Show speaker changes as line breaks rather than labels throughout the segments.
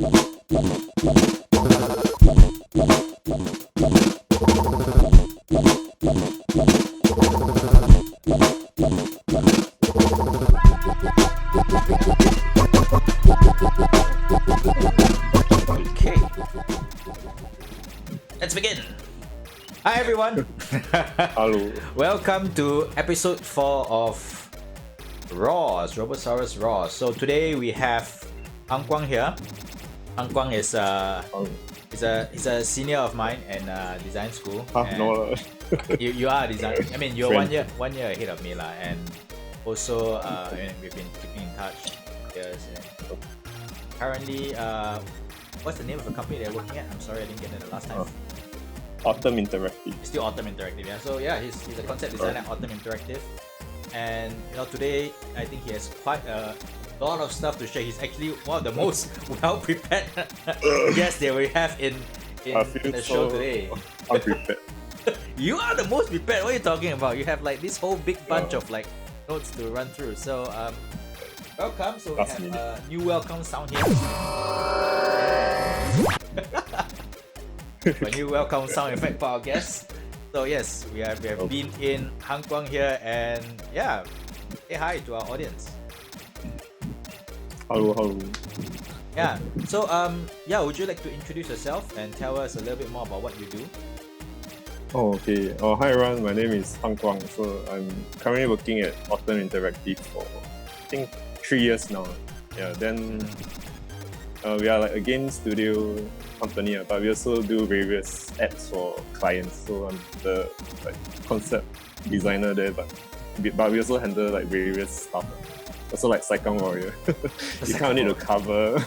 Okay. Let's begin. Hi everyone.
Hello.
Welcome to episode 4 of Robosaurus Raw. So today we have Kwong here. Kwong is he's a senior of mine in design school.
No.
You are a design. I mean, you're one year ahead of me lah. And also we've been keeping in touch. Yes. Currently, what's the name of the company they're working at? I'm sorry, I didn't get it the last time.
Autumn Interactive.
It's still Autumn Interactive, yeah. So yeah, he's a concept designer at Autumn Interactive, and today I think he has quite a lot of stuff to share. He's actually one of the most well prepared guests that we have in the show today.
Unprepared.
You are the most prepared. What are you talking about? You have like this whole big bunch of like notes to run through. So welcome. So we have a new welcome sound here. A new welcome sound effect for our guests. So yes, we have been in Kwong here, and yeah, say hi to our audience.
Hello.
Yeah. So would you like to introduce yourself and tell us a little bit more about what you do?
Oh, okay. Hi everyone, my name is Kwong. So I'm currently working at Autumn Interactive for I think 3 years now. Yeah. Then we are like a game studio company, but we also do various apps for clients. So I'm the concept designer there, but we also handle like various stuff. Also like Saikang Warrior. You kind of need to cover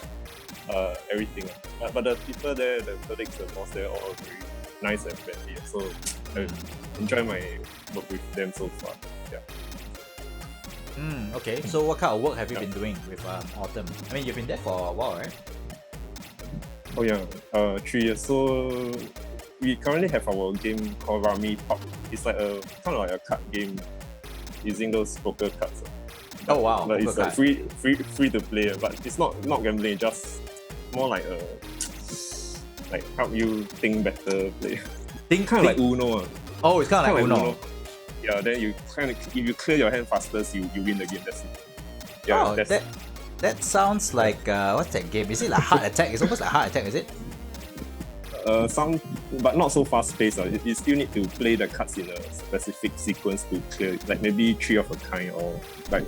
everything. But the people there, the colleagues, the boss, they're all very nice and friendly. So I enjoy my work with them so far. Yeah.
Okay. So what kind of work have you been doing with Autumn? I mean, you've been there for a while, right?
Oh yeah, 3 years. So we currently have our game called Rami Pop. It's like kind of like a card game using those poker cards.
Oh wow!
But it's like free to play, but it's not gambling. Just more like help you think better play. Think kind of like Uno.
Oh, it's kind of like Uno.
Yeah, then you kind of if you clear your hand fastest, you win the game. That's it.
Yeah, that sounds like what's that game? Is it like Heart Attack? It's almost like Heart Attack, is it?
Some, but not so fast paced. You still need to play the cards in a specific sequence to clear, like maybe 3 of a kind or like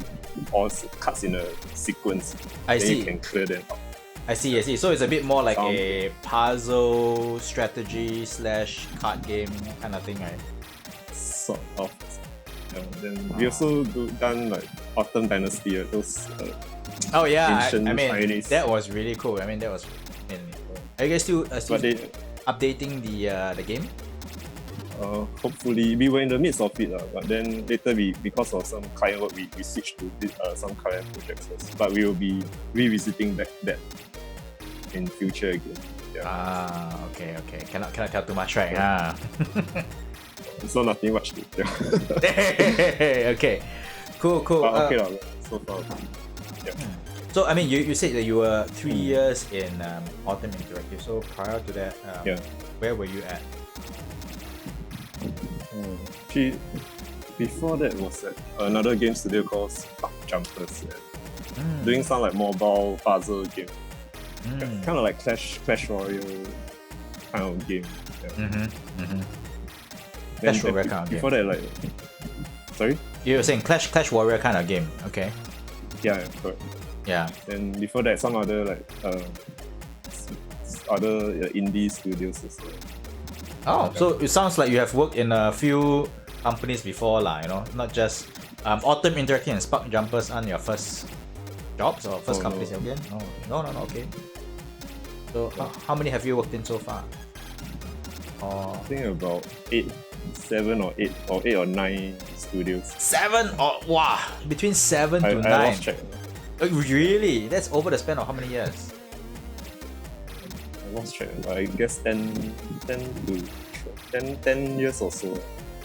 all cards in a sequence.
I see.
You can clear them up.
I see. So it's a bit more like a puzzle strategy / card game kind of thing, right?
Sort of. Then we also done like Autumn Dynasty, those.
Oh yeah,
I mean
Chinese. That was really cool. I mean that was. Are you guys still updating the game?
Hopefully, we were in the midst of it, but then later because of some client work, we switched to some client projects first. But we will be revisiting that in future again. Yeah.
Okay. Cannot tell too much, right?
Yeah. So nothing much to tell.
Okay, cool.
Okay, so far. Yeah.
So I mean, you said that you were 3 years in Autumn Interactive. So prior to that, where were you at?
Before that was at another game studio called Spark Jumpers. Doing some like mobile puzzle game. Kind of like Clash Royale kind of game. Yeah.
Clash Warrior kind of game.
Before that, like, sorry?
You were saying Clash Warrior kind of game. Okay.
Yeah, correct.
Yeah.
And before that, some other like other indie studios as well.
Oh, so it sounds like you have worked in a few companies before, lah. Not just Autumn Interactive and Spark Jumpers aren't your first jobs or first companies you've been? No. Okay. So how many have you worked in so far?
I think about 7 or 8 or 9 studios.
7 or wow, between 7 to 9.
I lost track.
Really? That's over the span of how many years?
I lost track. I guess 10 years or so.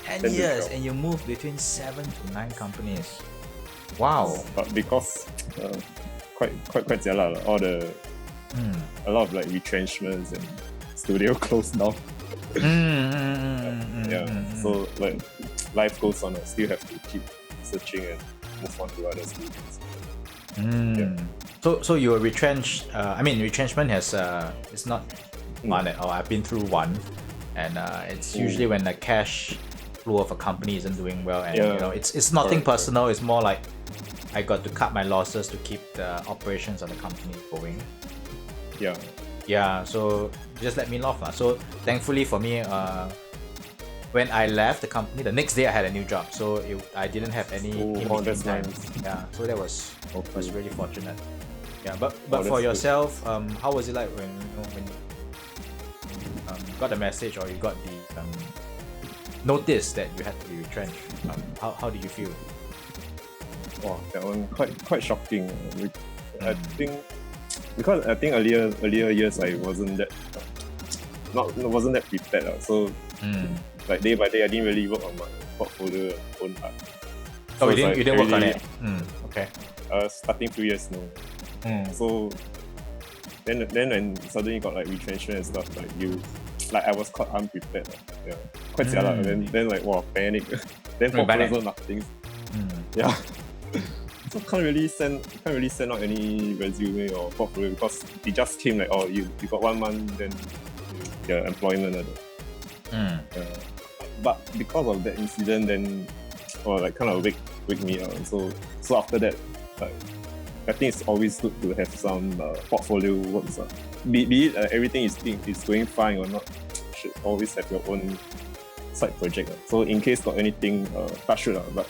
10 years, and you moved between 7 to 9 companies. Wow.
But because quite jialat, all the a lot of like retrenchments and studio closed down. So like life goes on. I still have to keep searching and move on to other studios.
So you were retrenched. Retrenchment has it's not one at all. I've been through one, and it's usually when the cash flow of a company isn't doing well, and it's nothing personal. It's more like I got to cut my losses to keep the operations of the company going. So just let me laugh. So thankfully for me, when I left the company, the next day I had a new job, so I didn't have any in-between time. So that was really fortunate. But for yourself, how was it like when you got the message or you got the notice that you had to be retrenched? How did you feel?
Wow, that one quite shocking. I think because earlier years I wasn't that prepared. So like day by day I didn't really work on my portfolio own art.
So you didn't work on it? Okay.
Starting 2 years now. So then when suddenly got like retrenchment and stuff, like I was quite unprepared. Quite jialat. Then like wow, panic. Then portfolio nothing. So can't really send out any resume or portfolio because it just came like, oh, you got 1 month, then your employment. But because of that incident, then like kind of wake me up. So after that, like I think it's always good to have some portfolio works. Be it everything is going fine or not, you should always have your own side project. So in case got anything, touch wood. But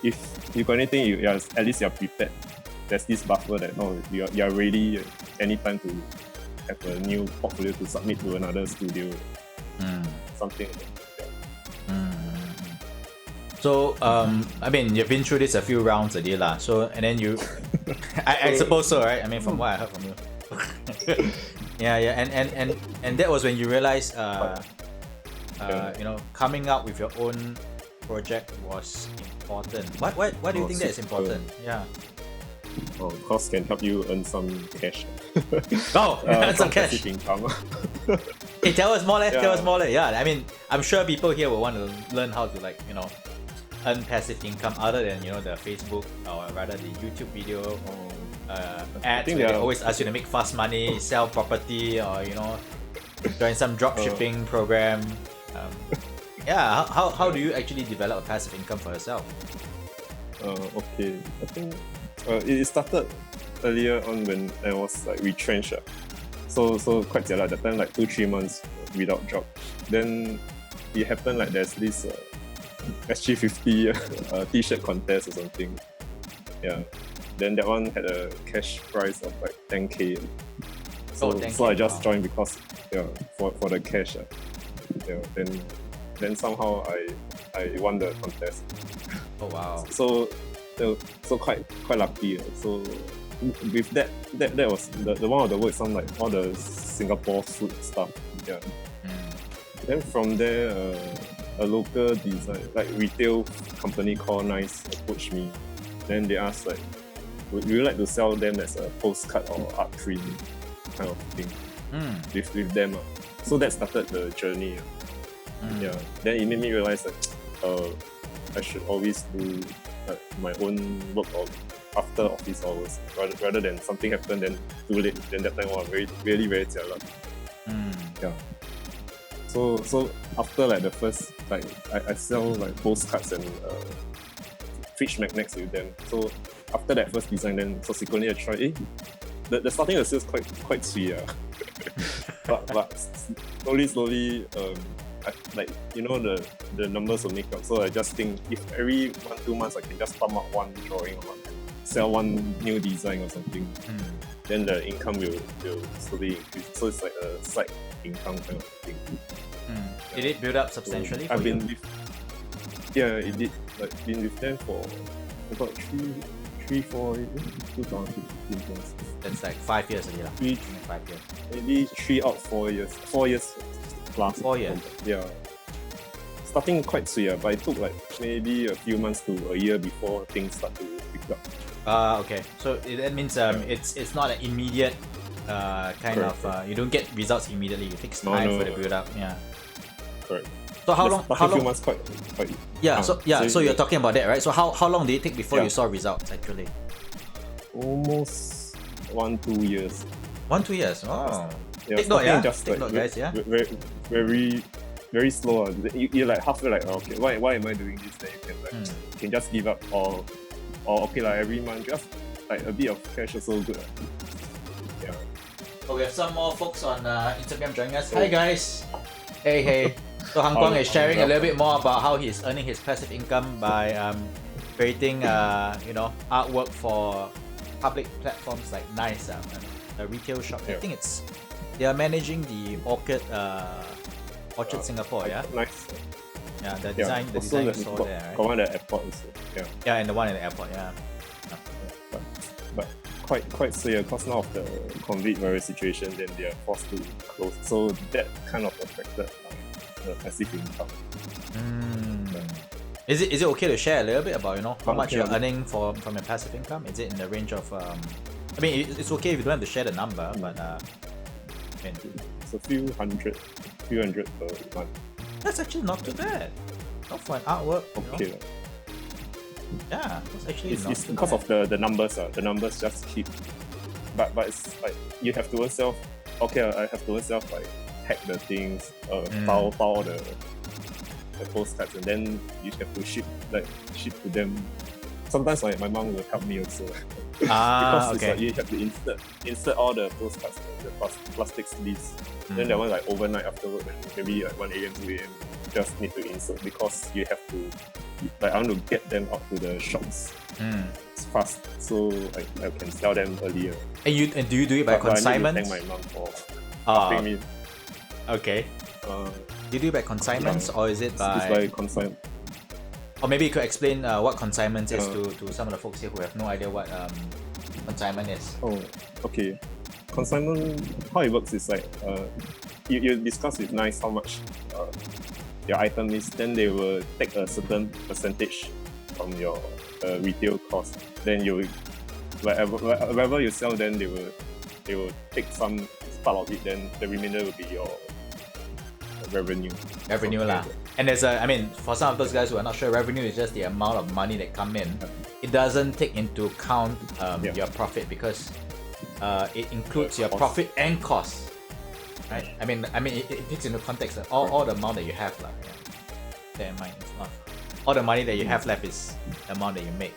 if you got anything, at least you're prepared. There's this buffer that you're ready anytime to have a new portfolio to submit to another studio. Something like that.
So you've been through this a few rounds already lah. So and then you, I suppose so, right? I mean, from what I heard from you. And that was when you realized, coming up with your own project was important. Why do you think that is important?
Because can help you earn some cash.
Earn some cash.
Passive income.
Hey, tell us more. Yeah, I mean, I'm sure people here will want to learn how to earn passive income other than the Facebook or rather the YouTube video ads where they always ask you to make fast money, sell property, or join some drop shipping program. How do you actually develop a passive income for yourself?
Okay, I think it started earlier on when I was retrenched. So quite jialat that time, 2-3 months without job. Then it happened there's this SG50 t-shirt contest or something. Then that one had a cash prize of 10k. So I just joined because for the cash. Then somehow I won the contest.
Oh wow!
So quite lucky. So with that was the one of the work, some all the Singapore food stuff. Then from there, a local design retail company called Nice approached me. Then they asked would you like to sell them as a postcard or art print kind of thing with them. So that started the journey. Then it made me realize that I should always do my own work after office hours rather than something happened then too late. Then that time was really very jialat. So after the first I sell postcards and fridge magnets with them. So after that first design, then subsequently I tried. The starting of sales quite sweet. but slowly the numbers will make up. So I just think if every 1-2 months I can just pump up one drawing or sell one new design or something, then the income will slowly increase. So it's a side income kind of thing.
Did it build up substantially?
I've been with it did. Been with them for about 3-4 years. 2015.
That's 5 years already. 5 years.
Maybe 3 out 4 years. 4 years plus.
4 years.
Starting quite sweet, but it took maybe a few months to a year before things start to pick up.
Okay. So that means it's not an immediate kind of you don't get results immediately. It takes time for the build up. Yeah.
Correct.
So how long? How long?
Few months quite.
Yeah. So you're talking about that, right? So how long did it take before you saw results actually?
Almost 1-2 years.
1-2 years. Oh.
Yeah,
Take note, yeah.
Just
Take note, guys. Yeah.
Very slow. You're like halfway like, okay, why am I doing this? Then you can like you can just give up or okay like every month just like a bit of cash also good. Yeah.
Oh, we have some more folks on Instagram joining us. Hi guys. Hey. So Kwong is sharing a little bit more about how he's earning his passive income by creating artwork for public platforms like Nice, a retail shop. I think they are managing the Orchard Singapore, yeah.
Nice.
Yeah, the design store there, right?
Got one at the airport also.
Yeah, and the one at the airport, yeah.
But quite clear because now of the COVID virus situation, then they are forced to close. So that kind of affected the passive income.
Is it okay to share a little bit about how much you're earning from your passive income? Is it in the range of I mean it's okay if you don't have to share the number, but
it's a few hundred per month.
That's actually not too bad. Not for an artwork.
Okay.
Yeah, that's actually
it's because of the numbers. The numbers just hit. But it's like you have to yourself. Okay, I have to yourself like hack the things, file all the postcards, and then you have to ship to them. Sometimes like my mom will help me also. Because it's like you have to insert all the postcards, the plastic sleeves. Then that one like overnight after work, maybe like 1 a.m. 2 a.m. just need to insert because you have to I want to get them out to the shops. It's fast, so I can sell them earlier.
And do you do it by consignment?
I need to thank my mom for helping me.
Okay. Do you do it by consignments or is it by?
It's by consignment.
Or maybe you could explain what consignment is to some of the folks here who have no idea what consignment is.
Oh, okay. Consignment, how it works is like you discuss with Nice how much your item is, then they will take a certain percentage from your retail cost. Then you wherever you sell, then they will take some part of it. Then the remainder will be your revenue.
Revenue lah. And there's for some of those guys who are not sure, revenue is just the amount of money that come in. It doesn't take into account your profit because it includes your profit and cost. Right? I mean, it takes into context of all the amount that you have lah. Yeah. Bear in mind, it's not all the money that you have left is the amount that you make.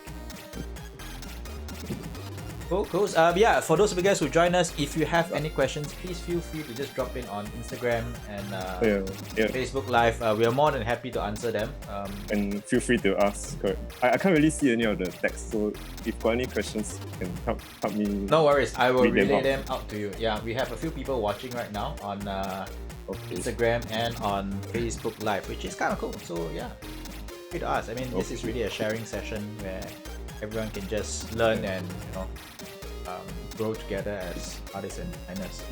Cool. Yeah, for those of you guys who join us, if you have any questions, please feel free to just drop in on Instagram and Facebook Live. We are more than happy to answer them.
And feel free to ask. I can't really see any of the text, so if got any questions, you can help me.
No worries, I will relay them out to you. Yeah, we have a few people watching right now on Instagram and on Facebook Live, which is kind of cool. So yeah, free to ask. I mean, this is really a sharing session where everyone can just learn and grow together as artists and designers.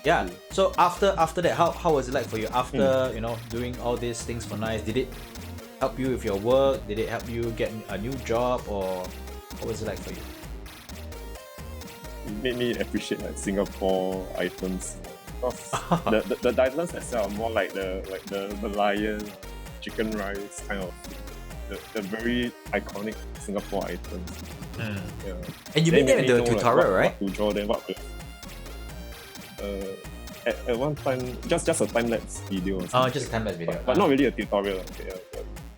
Yeah. So after that, how was it like for you after doing all these things for Nice? Did it help you with your work? Did it help you get a new job, or what was it like for you?
It made me appreciate like Singapore items. Because the islands themselves are more like the Merlion, chicken rice kind of the very iconic Singapore items. Yeah.
And you made them into a tutorial, right?
What to draw them, what to at one time, just a time-lapse video.
Oh, just a time-lapse video.
But not really a tutorial.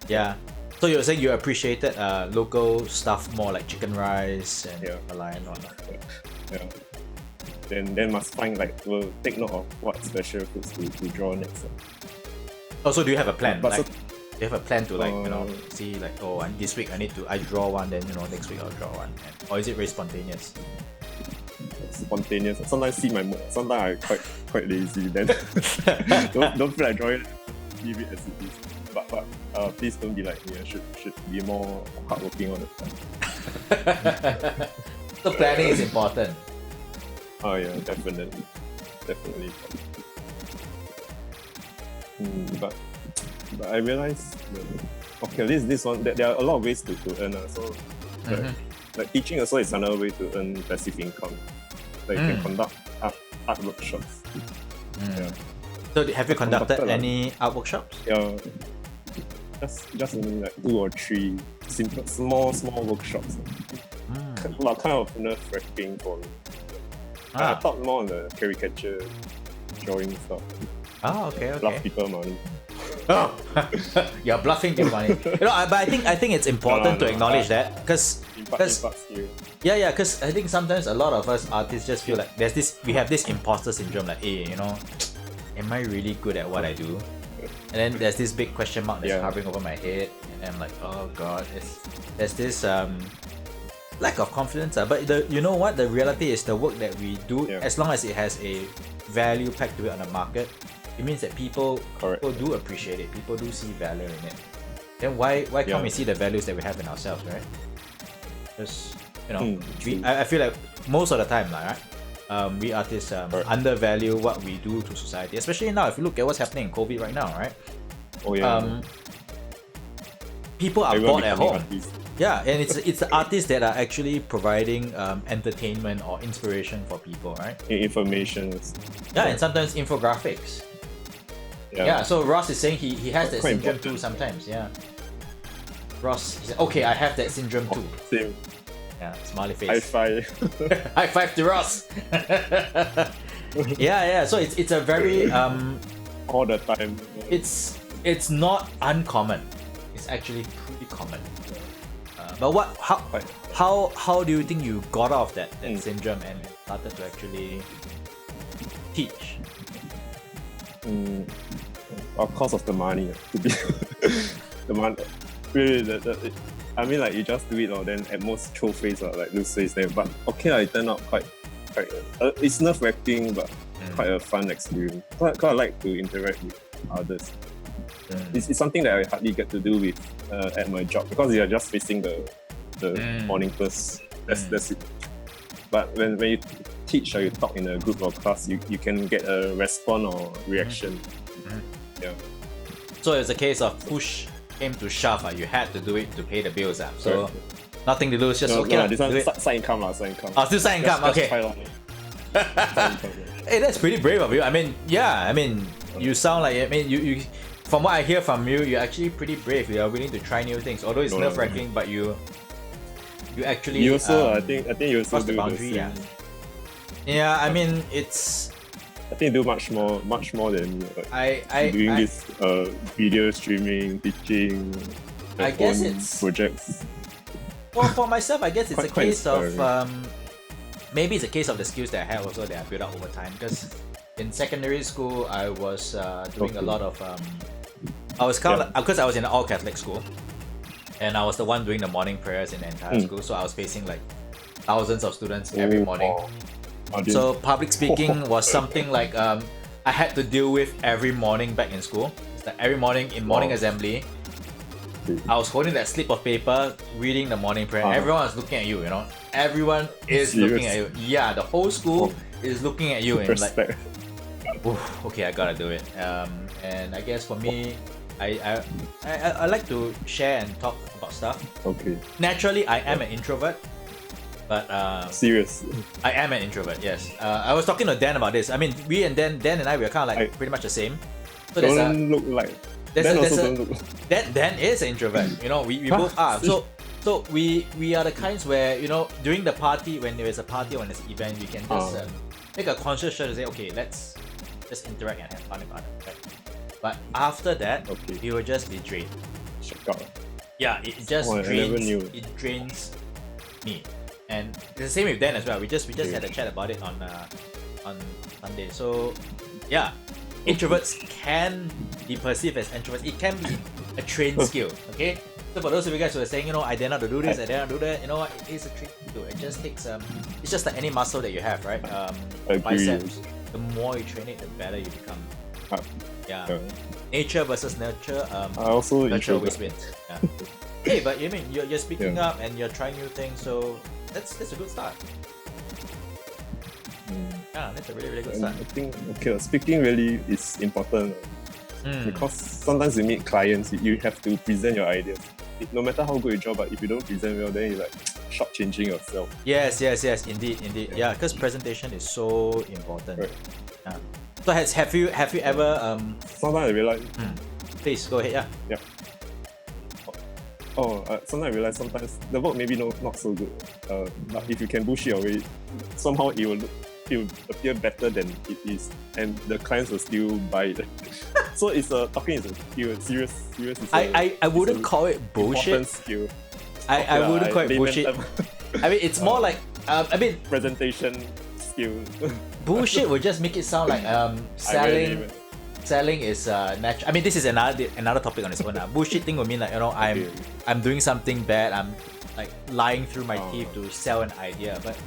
Yeah. So you're saying you appreciated local stuff more, like chicken rice and Merlion or not?
Yeah. Then must find we'll take note of what special foods to draw next.
Also, do you have a plan? Do you have a plan to see this week I draw one, then next week I'll draw one, or is it very spontaneous?
Spontaneous. Sometimes see my mood. Sometimes I quite lazy. Then don't feel like drawing. Leave it as it is. But please don't be like me. I should be more hardworking all the time.
So planning is important.
Oh yeah, definitely. But I realized this one there are a lot of ways to earn. So like teaching also is another way to earn passive income. Like you can conduct art workshops. Yeah.
So have you conducted
conducted,
any art workshops?
Yeah, just only like 2 or 3 simple, small workshops. But kind of nerve-wracking for me. I thought more on the caricature drawing stuff.
Oh, okay.
Bluff people money.
Oh, you're bluffing people money. But I think it's important to acknowledge that because yeah, because I think sometimes a lot of us artists just feel like we have this imposter syndrome, like, hey, am I really good at what I do? And then there's this big question mark that's hovering over my head, and I'm like, oh god, there's this lack of confidence. But you know what? The reality is the work that we do, as long as it has a value packed to it on the market, it means that people do appreciate it. People do see value in it. Then why can't we see the values that we have in ourselves, right? Because I feel like most of the time, right? We artists undervalue what we do to society, especially now. If you look at what's happening in COVID right now, right?
Oh yeah.
People are bored at home.
Artists.
Yeah, and it's the artists that are actually providing entertainment or inspiration for people, right?
Information.
Yeah, and sometimes infographics. Yeah. So Ross is saying he has that syndrome too sometimes. Yeah. Ross, he said, okay, I have that syndrome too.
Same.
Yeah, smiley face.
High five.
High five to Ross. Yeah. So it's a very
all the time.
It's not uncommon. It's actually pretty common. But how do you think you got out of that syndrome and started to actually teach?
Of course, of the money. The money. Really, I mean, like, you just do it, or then at most throw face or like lose face there. But okay, it turned out quite. It's nerve-wracking, but quite a fun experience. Quite like to interact with others. It's something that I hardly get to do with at my job, because you're just facing the morning first. That's it. But when you teach or you talk in a group or class, you can get a response or reaction. Yeah.
So it's a case of push came to shove. You had to do it to pay the bills. So nothing to lose. Just
this one side income.
Oh, still side income. Okay. Hey, that's pretty brave of you. I mean, you sound like, you from what I hear from you, you're actually pretty brave. You are willing to try new things. Although it's nerve-wracking, but you actually
you also I think you also do the boundary.
Yeah, I mean, it's.
I think you do much more than me. Like, doing this video streaming, teaching,
I guess it's
projects.
Well, for myself, I guess it's a case of
inspiring.
maybe it's a case of the skills that I have also that I built up over time. Because in secondary school, I was doing a lot of I was kind of because I was in an all Catholic school, and I was the one doing the morning prayers in the entire school. So I was facing like thousands of students every morning. So public speaking was something like I had to deal with every morning back in school. It's like every morning in morning assembly, I was holding that slip of paper, reading the morning prayer. Everyone was looking at you, Everyone is looking at you. Yeah, the whole school is looking at you and like, okay, I gotta do it. And I guess for me, I like to share and talk about stuff.
Okay.
Naturally, I am an introvert. But
serious.
I am an introvert, yes. I was talking to Dan about this. I mean, Dan and I, we're kind of like pretty much the same. So
don't look like. Dan
is an introvert. We both are. So we are the kinds where during the party, when there is a party or when there's an event, we can just make a conscious choice to say, okay, let's just interact and have fun with others. Right? But after that, we will just be drained.
Check out.
Yeah, it just drains. It drains me. And it's the same with Dan as well. We just had a chat about it on Sunday. So yeah, introverts can be perceived as introverts. It can be a trained skill. Okay. So for those of you guys who are saying, I dare not to do this, I dare not to do that, it is a trained skill. It just takes it's just like any muscle that you have, right? Biceps. The more you train it, the better you become. Yeah. Nature versus nurture.
Also
nurture always wins. Yeah. Hey, but you're speaking up and you're trying new things, so that's a good start. Yeah, that's a really, really good start.
I think speaking really is important because sometimes you meet clients, you have to present your ideas. no matter how good you draw, but if you don't present well, then you're like shortchanging yourself.
Yes, indeed. Yeah, because presentation is so important.
Right.
Yeah. So have you ever
Sometimes I realize.
Please go ahead. Yeah.
Yeah. Sometimes I realize sometimes the work maybe not so good. But if you can bullshit your way, somehow it will appear better than it is, and the clients will still buy it. So talking is a skill. Serious.
I wouldn't call it bullshit.
Skill.
I wouldn't call it bullshit. I mean, it's more like
presentation skill.
Bullshit would just make it sound like selling is natural. I mean, this is another topic on its own. Bullshit thing would mean like, I'm doing something bad. I'm like lying through my teeth to sell an idea. But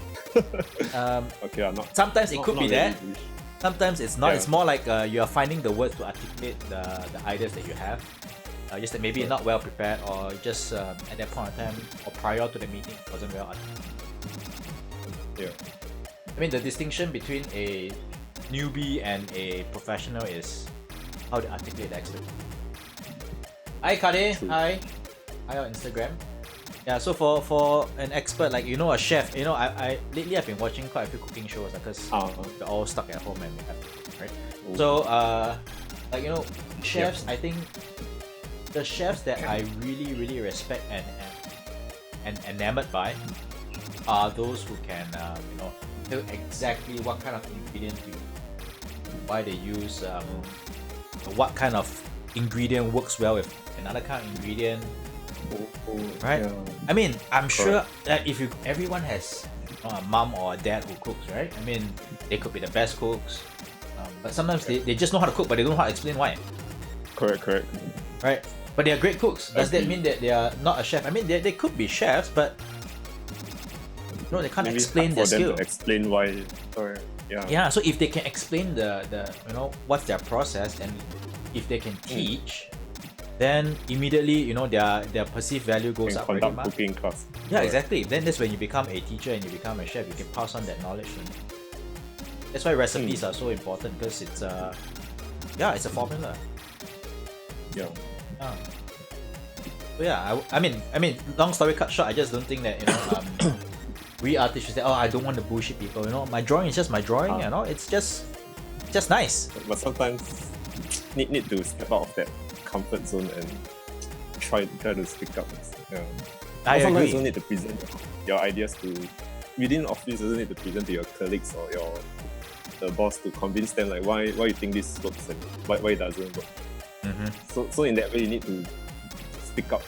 sometimes it could be that. Really. Sometimes it's not. Yeah. It's more like you are finding the words to articulate the ideas that you have. Just that maybe not well prepared, or just at that point in time or prior to the meeting wasn't well articulated.
Yeah.
I mean, the distinction between a newbie and a professional is how they articulate the expert. Hi Kade, hi on Instagram. Yeah, so for an expert, like a chef, I lately I've been watching quite a few cooking shows because we're all stuck at home and we have to cook, right? Ooh. So chefs, I think the chefs that I really respect and enamored by are those who can know exactly what kind of ingredient to use, why they use what kind of ingredient works well with another kind of ingredient, right? Yeah. I mean, I'm sure that if everyone has a mom or a dad who cooks, right? I mean, they could be the best cooks, but sometimes they just know how to cook, but they don't know how to explain why.
Correct.
Right, but they are great cooks. Does that mean that they are not a chef? I mean, they could be chefs, but they can't explain their skill.
To explain why.
Yeah. So if they can explain the what's their process, and if they can teach, then immediately their perceived value goes up.
Conduct cooking class.
Yeah, exactly. Then that's when you become a teacher and you become a chef. You can pass on that knowledge. That's why recipes are so important, because it's it's a formula.
Yeah.
So yeah, I mean, long story cut short, I just don't think that we artists should say, I don't want to bullshit people. My drawing is just my drawing. It's just nice.
But sometimes need to step out of that comfort zone and try to speak up. Yeah.
I
sometimes
agree.
You don't need to present your ideas within office. You don't need to present to your colleagues or the boss to convince them like why you think this works and why it doesn't work. Mm-hmm. So in that way, you need to speak up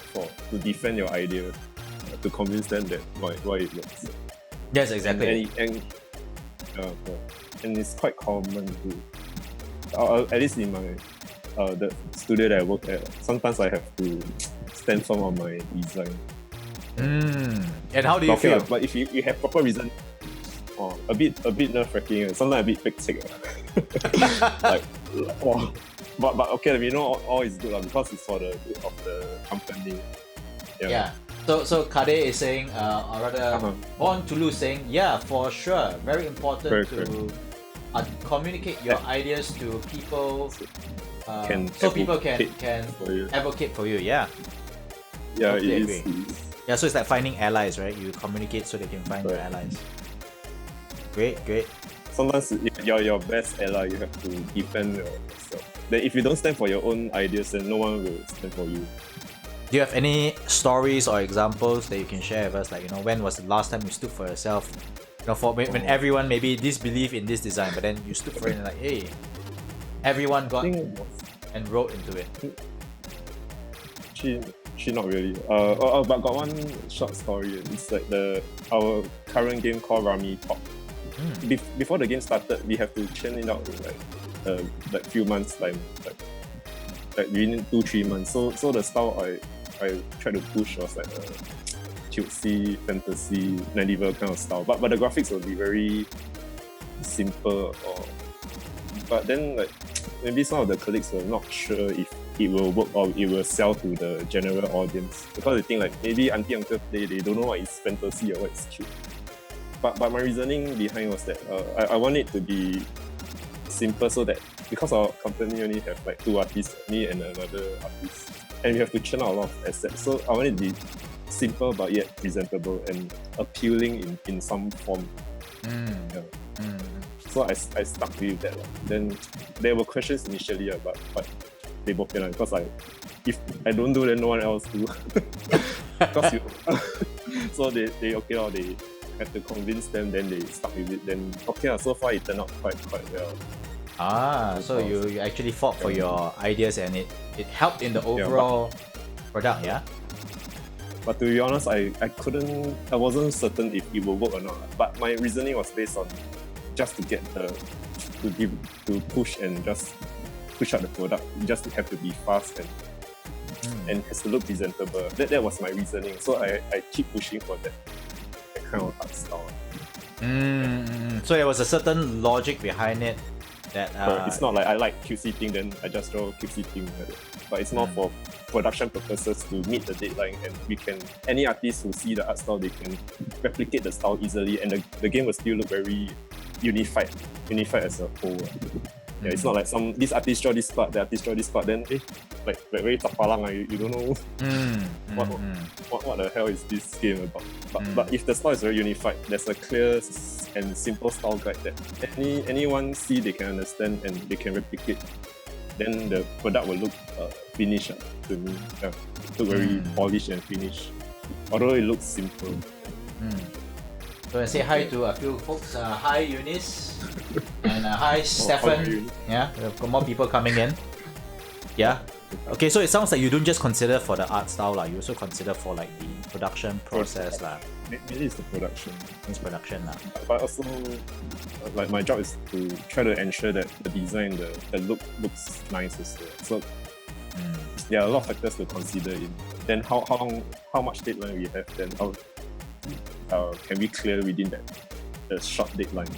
to defend your idea, to convince them that why it works.
Yes, exactly.
And it's quite common to, at least in my the studio that I work at, sometimes I have to stand firm on my design.
And how do you feel?
But if you have proper reason, a bit nerve-wracking, sometimes a bit pek-cek. But okay, all is good because it's for the good of the company.
Yeah. So Kade is saying, or rather, Born to Lose saying, yeah, for sure, very important to communicate your ideas to people, so people can advocate for you. Yeah.
Yeah,
totally
it
agree.
is.
Yeah, so it's like finding allies, right? You communicate so they can find your allies. Great.
Sometimes you're your best ally, you have to defend yourself. Then if you don't stand for your own ideas, then no one will stand for you.
Do you have any stories or examples that you can share with us? Like, when was the last time you stood for yourself? When everyone maybe disbelieved in this design, but then you stood for it and like, hey, everyone got and wrote into it.
She not really. But got one short story. It's like our current game called Rami Pop. Before the game started, we have to churn it out in like few months time, like within 2-3 months. So the style I tried to push was like a cutesy, fantasy, medieval kind of style. But the graphics will be very simple. But then like maybe some of the colleagues were not sure if it will work or it will sell to the general audience, because they think like maybe auntie uncle play, they don't know what is fantasy or what is cute. But my reasoning behind was that I want it to be simple, so that because our company only have like 2 artists, me and another artist, and we have to churn out a lot of assets. So I wanted to be simple but yet presentable and appealing in some form. Yeah. So I stuck with that. Then there were questions initially, but they both because if I don't do, then no one else do. Because so they okay, they had to convince them, then they stuck with it. Then okay, so far it turned out quite well.
So you actually fought for your ideas and it helped in the overall product, yeah?
But to be honest, I wasn't certain if it will work or not. But my reasoning was based on just to get to push and just push out the product. You just have to be fast and has to look presentable. That was my reasoning. So I keep pushing for that kind of art style.
So there was a certain logic behind it that
it's not like I like QC thing, then I just draw QC thing. But it's more for production purposes to meet the deadline, and any artist who see the art style, they can replicate the style easily, and the game will still look very unified as a whole. Yeah, it's not like this artist draw this part, the artist draw this part, then like very tapalang, you don't know what the hell is this game about. But if the style is very unified, there's a clear and simple style guide that anyone see, they can understand and they can replicate, then the product will look finished to me. Look very polished and finished, although it looks simple.
So I say hi to a few folks. Hi Eunice and hi Stefan. Yeah, we've got more people coming in. Yeah. Okay, so it sounds like you don't just consider for the art style, you also consider for like the production process.
Maybe it's the production.
It's production.
But also, like my job is to try to ensure that the design, the look looks nice as well. So there are a lot of factors to consider in. Then how much deadline we have, then how can we clear within the short deadline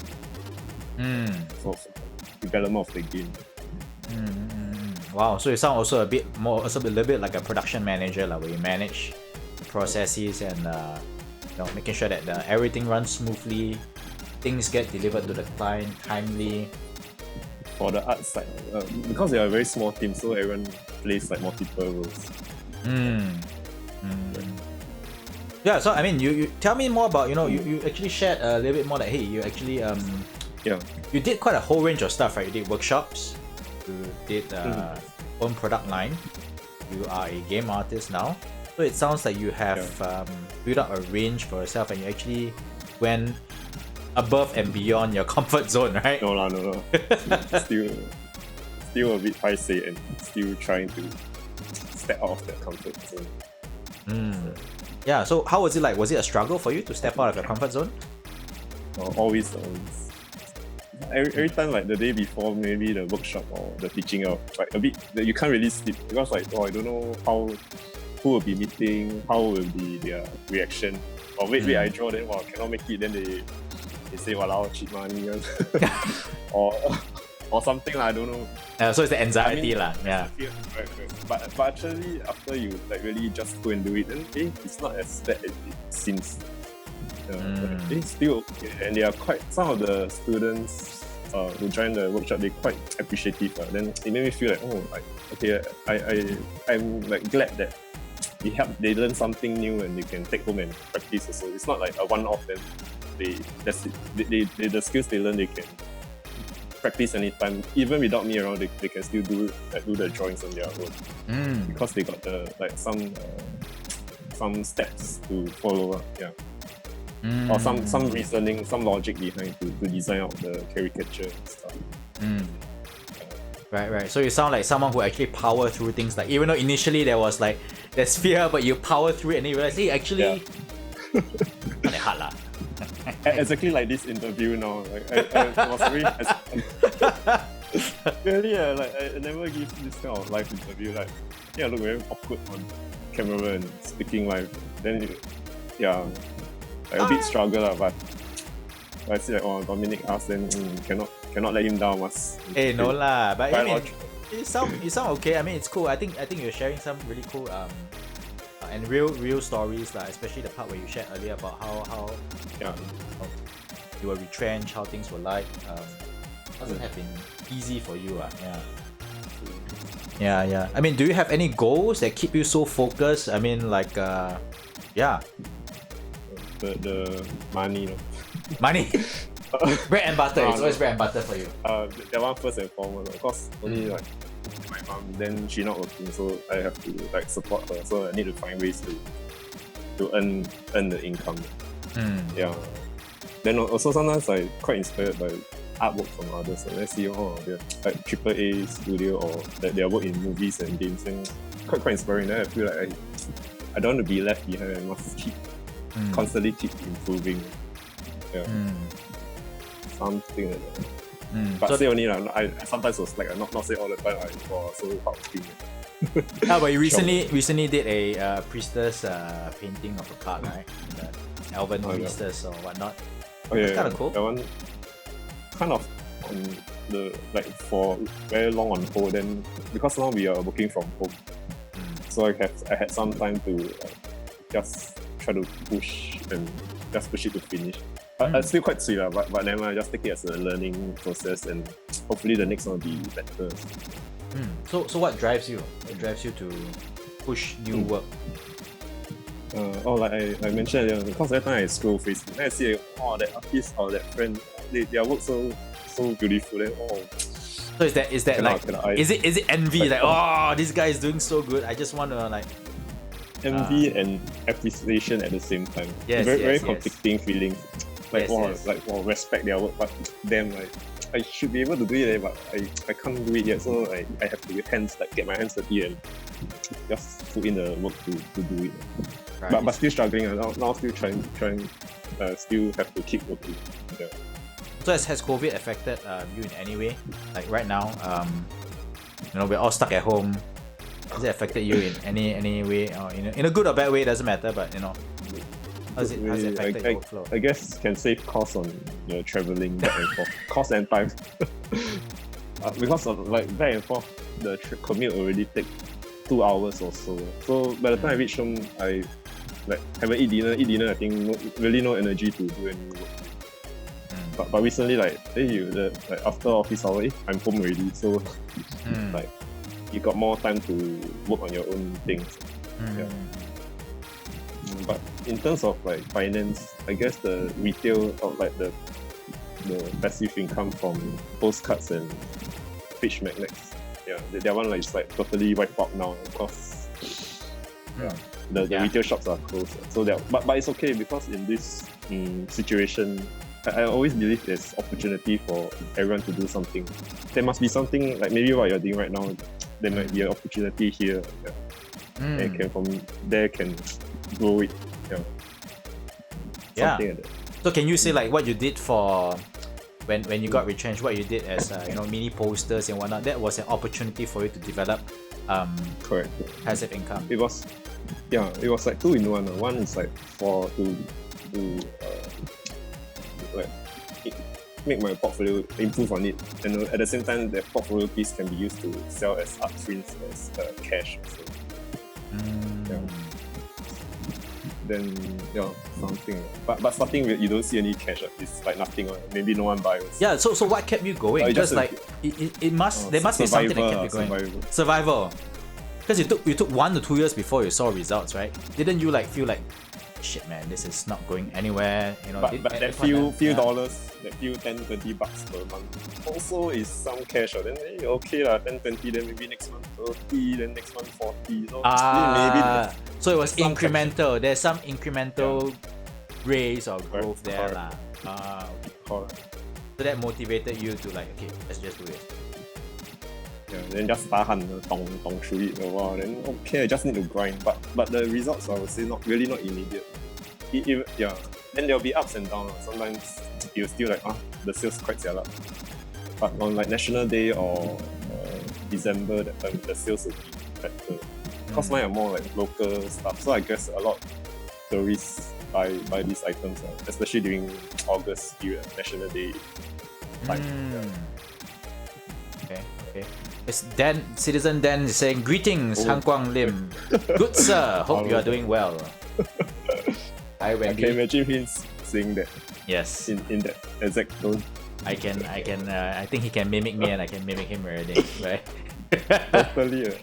for development of the game.
Wow, so you sound also a little bit like a production manager, where you manage the processes and making sure that everything runs smoothly, things get delivered to the client timely.
For the art side, because they are a very small team, so everyone plays like multiple roles.
Yeah, so I mean, you tell me more about, you actually shared a little bit more that, hey, you actually you did quite a whole range of stuff, right? You did workshops, you did own product line, you are a game artist now, so it sounds like you have built up a range for yourself and you actually went above and beyond your comfort zone, right?
No. still a bit paiseh and still trying to step out of that comfort zone.
Yeah, so how was it like? Was it a struggle for you to step out of your comfort zone?
Always. Every time, like the day before, maybe the workshop or the teaching out, like a bit, you can't really sleep because like, I don't know who will be meeting, how will be their reaction. Or wait, I draw, then cannot make it, then they say, walao, cheat money, or something, I don't know.
So it's the anxiety,
right.
Yeah.
But actually, after you like really just go and do it, then it's not as bad as it seems. It's still okay, and they are some of the students who joined the workshop, they're quite appreciative. Then it made me feel like, I'm like glad that they learn something new and they can take home and practice also. It's not like a one-off, then the skills they learn, they can practice anytime, even without me around. They can still do the drawings on their own because they got some steps to follow up, or some reasoning, some logic behind to design out the caricature and stuff.
Right. So you sound like someone who actually power through things, like even though initially there's fear, but you power through it and you realize, hey, actually it's hard lah.
Exactly like this interview now. Like I was very really, like I never give this kind of live interview. Like, I look very awkward on camera and speaking live. Then like a bit struggle lah. But I see like, Dominic asked, then cannot let him down.
Hey, no lah. But I mean, you sound okay. I mean, it's cool. I think you're sharing some really cool and real stories, especially the part where you shared earlier about how you were retrenched, how things were like. Doesn't have been easy for you, Yeah. I mean, do you have any goals that keep you so focused? I mean, like, yeah,
The money,
money, bread and butter. It's always bread and butter for you.
That one first and foremost. Of course, only like my mom. Then she not working, so I have to like support her. So I need to find ways to earn the income. Yeah. Then also sometimes I quite inspired by artwork from others. So let's see, they're like AAA studio or that they work in movies and games, and quite inspiring. Then I feel like I don't want to be left behind. I must constantly keep improving. Yeah. Something like that. But
So-
say only I sometimes was like not say all the time. So hardworking.
But you recently did a priestess painting of a card, right? The Elven priestess or whatnot. That's kind of cool.
That one kind of on the like for very long on hold. Then because now we are working from home, so I had some time to just try to push it to finish. It's still quite sweet, but then I just take it as a learning process, and hopefully the next one will be better.
So what drives you? What drives you to push new work?
Like I mentioned earlier, because every time I scroll Facebook, then I see that artist or that friend, their work so beautiful. Then
So is that is it envy? Like, this guy is doing so good. I just want to like
envy and appreciation at the same time.
Yes,
very
yes.
conflicting feelings. Like respect their work, but them like I should be able to do it, but I can't do it yet. So I have to get my hands dirty and just put in the work to do it.
Right.
But still struggling. Now still trying. Still have to keep working. Yeah.
So has COVID affected you in any way? Like right now, we're all stuck at home. Has it affected you in any way, or in a good or bad way? It doesn't matter, but how's it affected your workflow?
I guess can save costs on traveling back and forth, cost and time. Because of like back and forth, the commute already take 2 hours or so. So by the time I reach home, I like haven't eat dinner. I think really no energy to do any work. But recently, like after office hour, I'm home already. So like you got more time to work on your own things. Yeah. But in terms of like finance, I guess the retail of like the passive income from postcards and page magnets, that one is like totally wiped out now because the retail shops are closed. So but it's okay because in this situation, I always believe there's opportunity for everyone to do something. There must be something like maybe what you're doing right now. There might be an opportunity here. And from there can grow it. Something like that.
So can you say like what you did for when you got retrenched? What you did as mini posters and whatnot? That was an opportunity for you to develop
correct
passive income.
It was like 2 in 1. One is like to like make my portfolio, improve on it, and at the same time that portfolio piece can be used to sell as art prints as cash. So, then something. But starting with you don't see any cash. It's like nothing. Maybe no one buys.
Yeah. So what kept you going? Because like there must be something that kept you going. Survival. Because you took 1 to 2 years before you saw results, right? Didn't you like feel like, shit, man, this is not going anywhere?
But that few dollars, that few $10-20 per month, also is some cash. Then okay lah, 10-20. Then maybe next month 30. Then next month 40. So maybe.
So it was incremental. There's some incremental raise or growth there lah.
Correct.
So that motivated you to like, okay, let's just do it.
Then just tahan, dong through it a while. Then okay, I just need to grind. But the results I would say not immediate. Then there'll be ups and downs. Sometimes you still like the sales quite jialat. But on like National Day or December, that time the sales will be better. Because mine are more like local stuff, so I guess a lot of tourists buy these items, especially during August period, National Day time.
Okay. It's Citizen Dan is saying, greetings, Han Kwong Lim. Good sir, hope you are doing well. Hi Wendy.
I can imagine him saying that.
Yes.
In that exact tone.
I think he can mimic me and I can mimic him already, right?
Totally.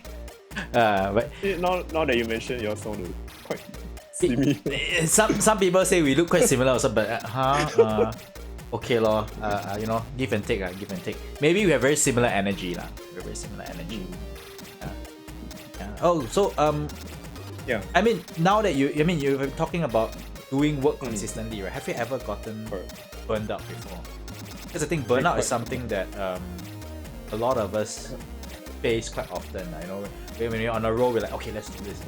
But
Now that you mention, you also look quite similar.
some people say we look quite similar also, but okay lor. You know, give and take, give and take. Maybe we have very similar energy lah. Very similar energy. Oh, so
Yeah.
I mean, now that you've been talking about doing work consistently, right? Have you ever gotten burned out before? Because I think burnout is something that a lot of us face quite often. I know when you're on a roll, we're like, okay, let's do this.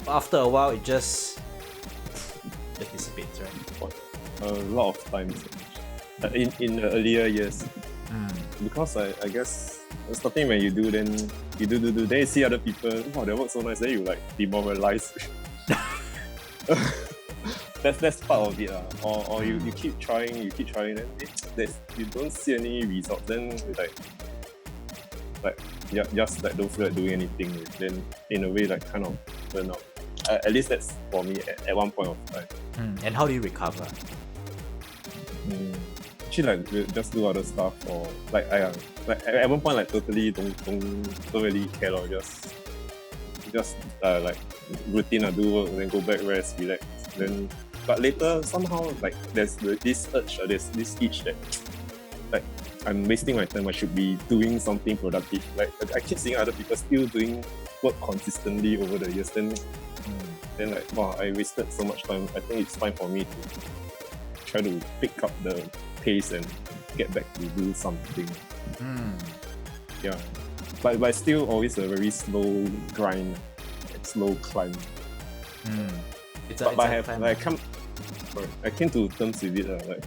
But after a while, it just dissipates, right?
A lot of times in the earlier years, because I guess starting when you do, then you do, then you see other people, wow, they work so nice, then you like demoralize. That's part of it, or you keep trying, then you don't see any results, then it's like just like don't feel like doing anything, then in a way like kind of burn out. At least that's for me at one point of time.
And how do you recover?
Actually, like we'll just do other stuff, or like at one point like totally don't really care, or just like routine, do work, then go back, rest, relax. Then but later somehow like there's this urge, there's this itch that like I'm wasting my time. I should be doing something productive. Like I keep seeing other people still doing work consistently over the years. Then like, wow, I wasted so much time. I think it's time for me to try to pick up the pace and get back to do something. Yeah, but still always a very slow grind, slow climb. I came to terms with it. Like,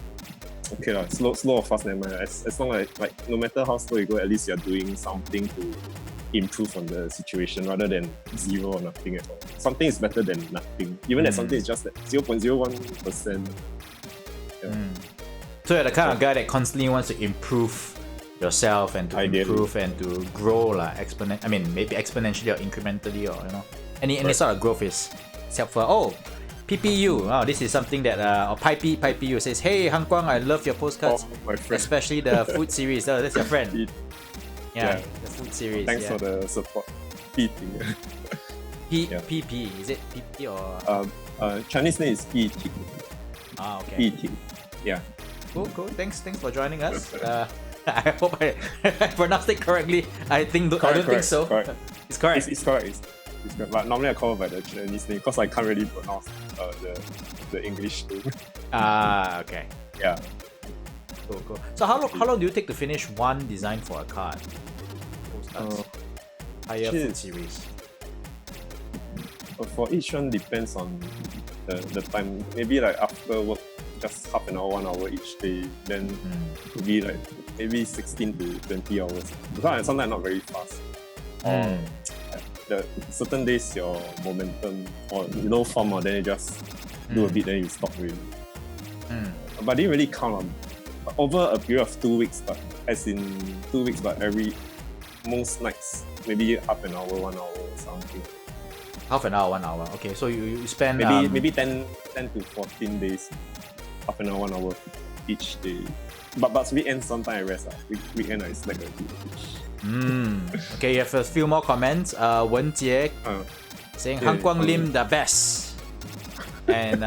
okay lah, slow or fast, never mind. As long as like no matter how slow you go, at least you're doing something to improve on the situation rather than zero or nothing at all. Something is better than nothing. Even if something is just at 0.01%. Yeah.
So you're the kind of guy that constantly wants to improve yourself and to improve and to grow maybe exponentially or incrementally, or you know, any sort of growth is helpful. Oh, PPU. Oh, this is something that or PPU says, hey Han Kwong, I love your postcards,
my friend.
especially the food series. Oh, that's your friend. Yeah, the food series.
Thanks for the support. PP.
PP, is it PP or
Chinese name is PT.
Okay.
PT. Yeah.
Cool. Thanks for joining us. I hope I pronounced it correctly. I don't think so.
Correct.
It's correct.
It's correct. But normally I call it by the Chinese name because I can't really pronounce the English name.
Okay.
Yeah.
Cool. So how long do you take to finish one design for a card? Higher food series.
For each one depends on the time. Maybe like after work, just half an hour, 1 hour each day. Then it could be like maybe 16 to 20 hours. Because sometimes I'm not very fast. The certain days your momentum or form, then you just do a bit, then you stop really. But I didn't really count on over a period of 2 weeks, but as in 2 weeks, but most nights maybe half an hour, 1 hour or something.
Half an hour, 1 hour. Okay, so you spend
maybe 10 to 14 days, half an hour, 1 hour each day. But weekend sometimes I rest. Weekend I slack a bit.
Okay, you have a few more comments. Wen Jie saying Han Kwong Lim the best. And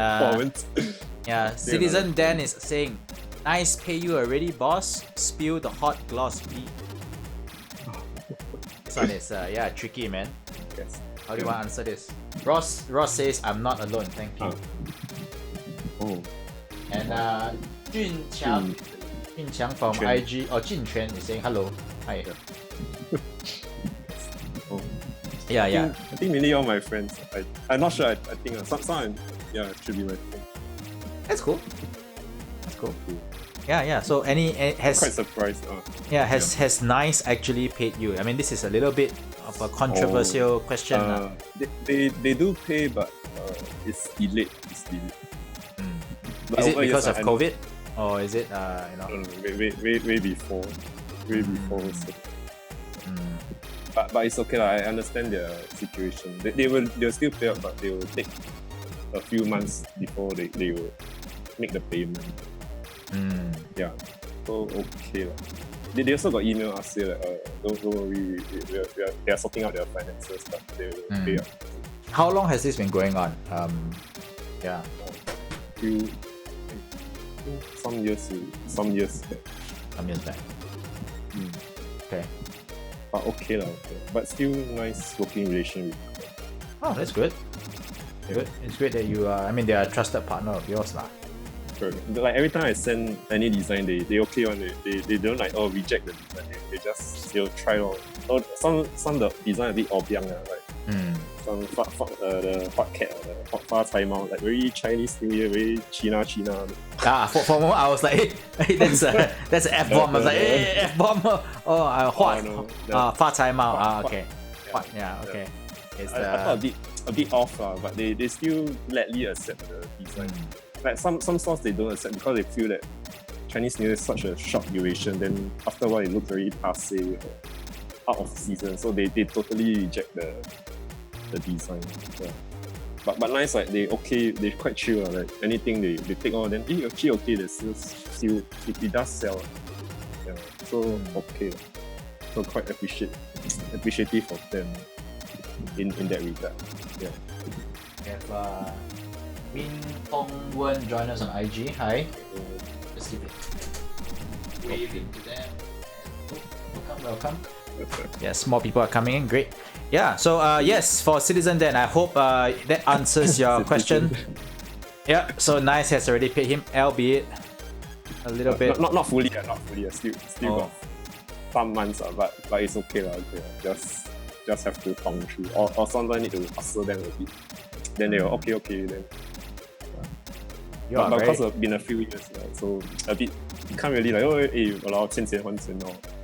Citizen Dan is saying, nice pay you already, boss. Spill the hot gloss, please. This one is tricky, man.
Yes.
How do you want to answer this? Ross says, I'm not alone, thank you. And Jun Qiang from IG, or Jin Quan is saying hello. Hi. Yeah.
I think mainly all my friends. I'm not sure. I think some it should be my friend.
That's cool. Yeah. So has
quite surprised.
Has Nice actually paid you? I mean, this is a little bit of a controversial question.
They do pay, but it's delayed.
Is it because of COVID, or is it
way before? Also. But it's okay. I understand their situation. They'll still pay up, but they will take a few months before they will make the payment. Yeah. So okay. they also got email us say like, don't worry, they are sorting out their finances, but they will pay up.
How long has this been going on? Yeah.
Few, some years back.
Some years back. Okay.
But okay lah. Okay. But still nice working relation with.
Oh, that's good.
Yeah.
Good. It's great that you are. I mean, they are a trusted partner of yours, lah.
Like every time I send any design, they okay one. They don't like reject the design. They'll try on. Oh, some the design a bit obiang like some the hot cat or the hot far Cai Mao, like very Chinese New Year, very China.
For a moment I was like, hey, that's a F bomb. I was like, hey, F bomb. Oh, hot. Far Cai Mao. Okay. Yeah. Okay. It's
I thought a bit off but they still gladly accept the design. Like some stores they don't accept because they feel that Chinese New Year is such a short duration, then after a while it looks very passé or out of season, so they totally reject the design. Yeah. But nice, like they quite chill, like anything they take on, then actually okay, the sales still it does sell. Yeah. So okay. So quite appreciative of them in that regard. Yeah.
We have Min Tong Wen join us on IG. Hi. Let's keep it waving to them. Welcome. Yes, more people are coming in. Great. Yeah. So yes, for Citizen Dan, I hope that answers your question. Yeah. So Nice has already paid him, albeit a little bit.
Not fully. Still got some months, but it's okay lah. Okay. Just have to pong through, or sometimes need to hustle them a bit. Then they will okay. Then. But because it's been a few years, so a bit you can't really like allow 欠钱还钱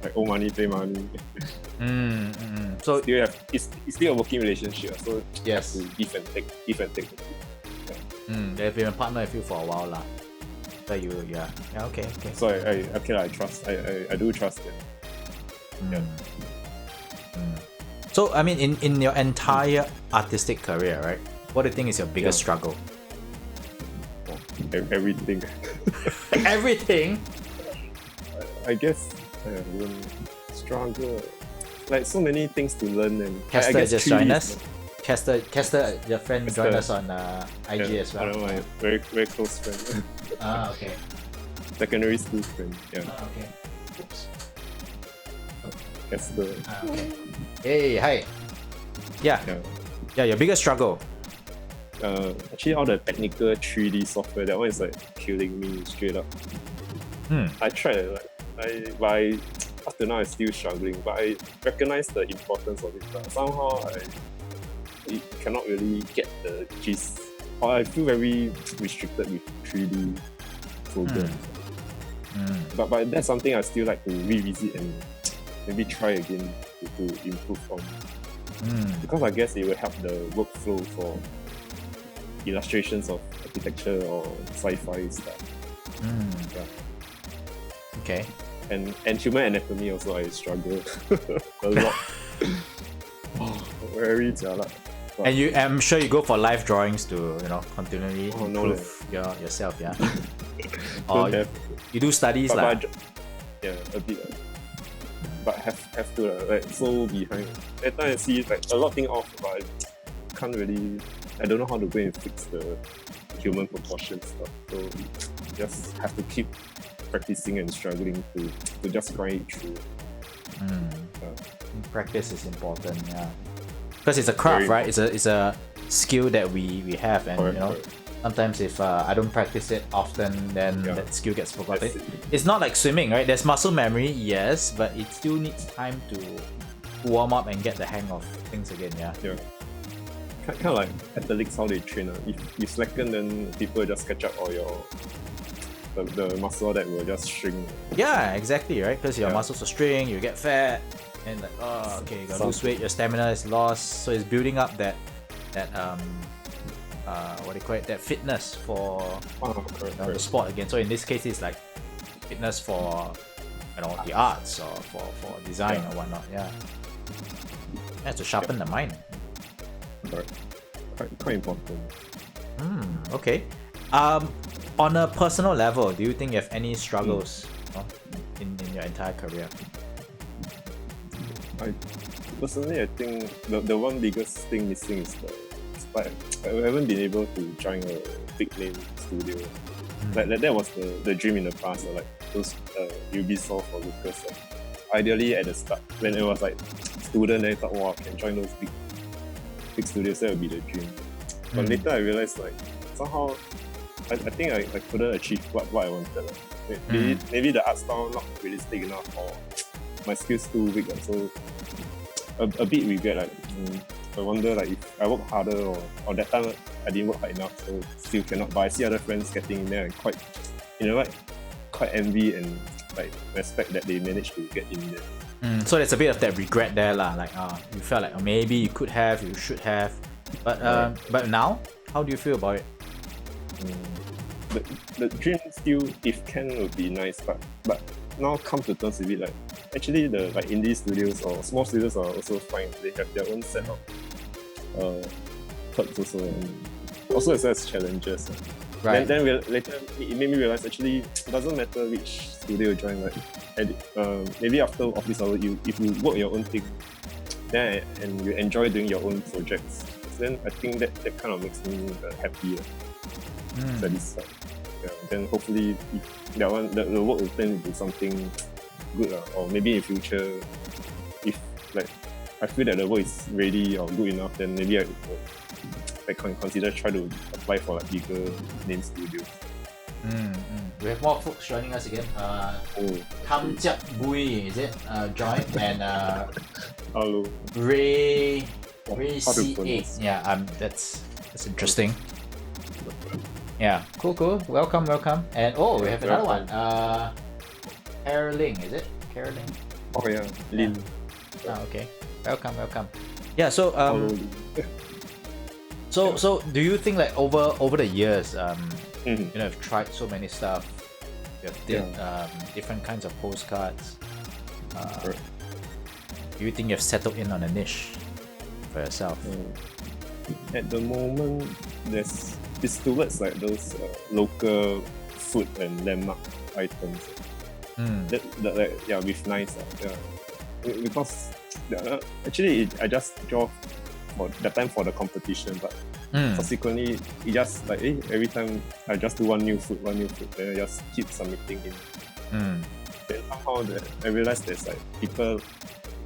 like owe money pay money.
So
it's still a working relationship, so
yes,
have to give and take.
They've been a partner with you for a while lah. So yeah okay.
So I trust I do trust them.
So I mean, in your entire artistic career, right? What do you think is your biggest struggle?
Everything.
Everything?
I guess struggle. Like so many things to learn, and
Kester
I guess
just joined us. Kester, your friend joined us on IG as well.
I know, my very close friend.
Okay.
Secondary school friend. Yeah.
Okay. Oops.
Kester.
Okay. Hey, hi. Yeah, your biggest struggle.
Actually all the technical 3D software, that one is like killing me straight up. I tried, but up to now I'm still struggling, but I recognize the importance of it, but somehow I cannot really get the gist, or I feel very restricted with 3D programs. But that's something I still like to revisit and maybe try again to improve on, because I guess it will help the workflow for illustrations of architecture or sci-fi stuff.
Okay.
And human anatomy also I struggle a lot. Very jialat.
And I'm sure you go for live drawings to continually improve yourself, yeah. Or you do studies like.
Yeah, a bit. But have to like so behind. Every time I see like a lot thing off, but I can't really. I don't know how to go and fix the human proportion stuff. So just have to keep practicing and struggling to just grind it through.
Practice is important, yeah. Because it's a craft, right? It's a skill that we have, and correct. Sometimes if I don't practice it often, then that skill gets forgotten. It's not like swimming, right? There's muscle memory, yes, but it still needs time to warm up and get the hang of things again, yeah.
Kind of like athletes, how they train. If you slacken, then people just catch up, or the muscle that will just shrink.
Yeah, exactly, right? Because your muscles will shrink, you get fat, and like, you gotta lose weight, your stamina is lost, so it's building up that what do you call it? That fitness for the sport again. So in this case, it's like fitness for the arts or for design or whatnot. Yeah, to sharpen the mind.
Quite important.
Okay. On a personal level, do you think you have any struggles in in your entire career?
Personally, I think the one biggest thing missing is I haven't been able to join a big name studio. That was the dream in the past, like those Ubisoft or Lucas. Like, ideally at the start, when it was like student, I thought, wow, I can join those big studios, that would be the dream. But later I realized like somehow I think I couldn't achieve what I wanted. Maybe the art style not realistic enough, or my skills too weak. So a bit regret. Like I wonder like if I work harder or that time I didn't work hard enough, so still cannot. But I see other friends getting in there and quite envy and like respect that they managed to get in there.
So there's a bit of that regret there, lah. Like you felt like maybe you could have, you should have, but now, how do you feel about it?
The dream still, if can, would be nice, but now come to terms with it, like actually the like indie studios or small studios are also fine. They have their own set of perks also, and also as challenges.
Right.
Then later it made me realize actually it doesn't matter which studio you join. Like maybe after office hour, if you work your own thing, then and you enjoy doing your own projects, then I think that kind of makes me happy, satisfied. Yeah. Then hopefully that one the work will turn into something good, or maybe in future, if like I feel that the work is ready or good enough, then maybe I can consider try to apply for like bigger name studios.
We have more folks joining us again. Tham Jiak Bui, is it? Join and
Hello.
Ray
How to
C8.
pronounce?
Yeah, that's interesting. Yeah, cool. Welcome. And we have another one. Caroling, is it? Caroling?
Oh yeah, Lin.
Okay. Welcome. Yeah. So So do you think like over the years, you know, you've tried so many stuff, you have did different kinds of postcards. Do you think you've settled in on a niche for yourself?
At the moment, it's towards like those local food and landmark items. With nice. Because actually I just draw for that time for the competition, but subsequently it just like every time I just do one new food, then I just keep submitting in. Then somehow I realized there's like people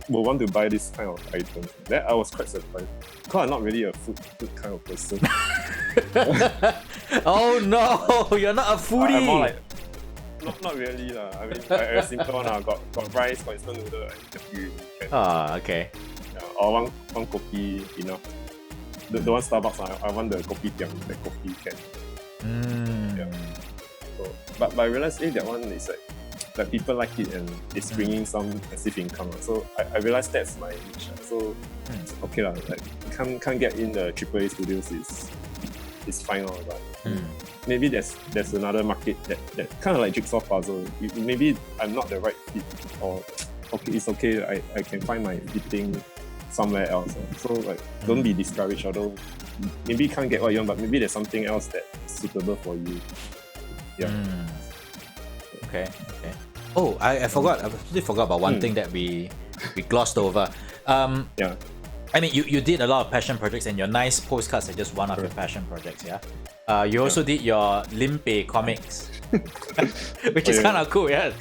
will want to buy this kind of items. Then I was quite surprised, because I'm not really a food kind of person.
Oh no, you're not a foodie.
I'm more like not really lah. I mean, a simple one. Got rice, got instant noodle, and a few can.
Okay.
Or one kopi enough. The one Starbucks, I want the kopi tiang, the kopi can. Yeah. So, but I realized that one is like people like it and it's bringing some passive income. So I realized that's my niche. So okay lah, like can't get in the AAA studios is fine lah. But maybe there's another market that kind of like jigsaw puzzle. Maybe I'm not the right fit, or okay, it's okay. I can find my fitting somewhere else. So like don't be discouraged, although maybe you can't get what you want, but maybe there's something else that's suitable for you. Yeah.
Okay. Oh, I forgot. I completely forgot about one thing that we glossed over.
Yeah.
I mean, you did a lot of passion projects, and your nice postcards are just one of your passion projects. Yeah. You also did your Limpe comics, which is kind of cool. Yeah.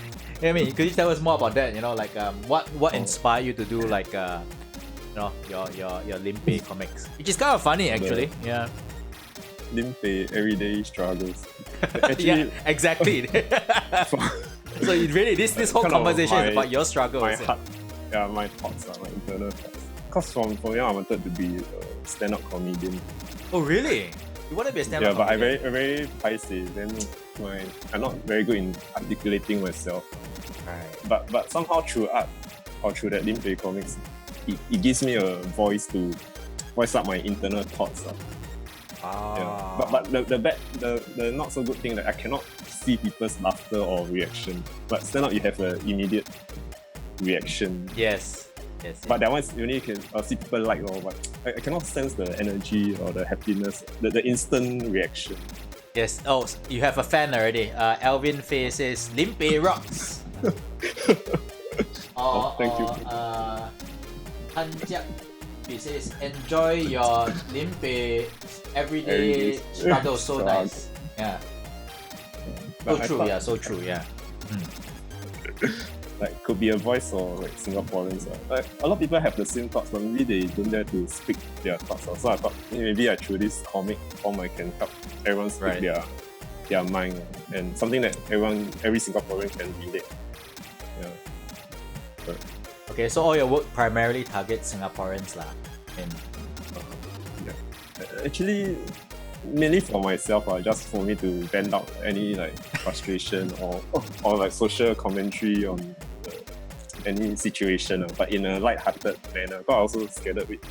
I mean, could you tell us more about that? You know, like what inspired you to do like your Limpe comics, which is kind of funny actually. Yeah.
Limpe everyday struggles. Actually,
yeah, exactly. So it really this whole conversation is about your struggles.
My heart, my thoughts are my internal thoughts. Because from young I wanted to be a stand-up comedian.
Oh really? You want to be a stand-up
comedian? Yeah,
but
I very paiseh. Then I'm not very good in articulating myself.
Right.
But somehow through art or through that Limpe comics, it gives me a voice to voice up my internal thoughts. Yeah. But the not so good thing that I cannot see people's laughter or reaction. But stand up, you have an immediate reaction.
Yes.
But that one you only can see people like, but I cannot sense the energy or the happiness, the instant reaction.
Yes. Oh, you have a fan already. Alvin Faye says Limpe rocks.
thank you.
Han Jiak, he says, enjoy your limpe everyday struggle, so nice. Yeah. So true, yeah, so true, yeah.
Like, could be a voice for like Singaporeans. Like, a lot of people have the same thoughts, but maybe they don't dare to speak their thoughts. So I thought maybe through this comic form I can help everyone speak their mind, and something that every Singaporean can relate. Yeah. But,
okay, so all your work primarily targets Singaporeans lah.
actually, mainly for myself, just for me to vent out any like frustration or like social commentary on any situation, but in a light-hearted manner. Because I also scared of it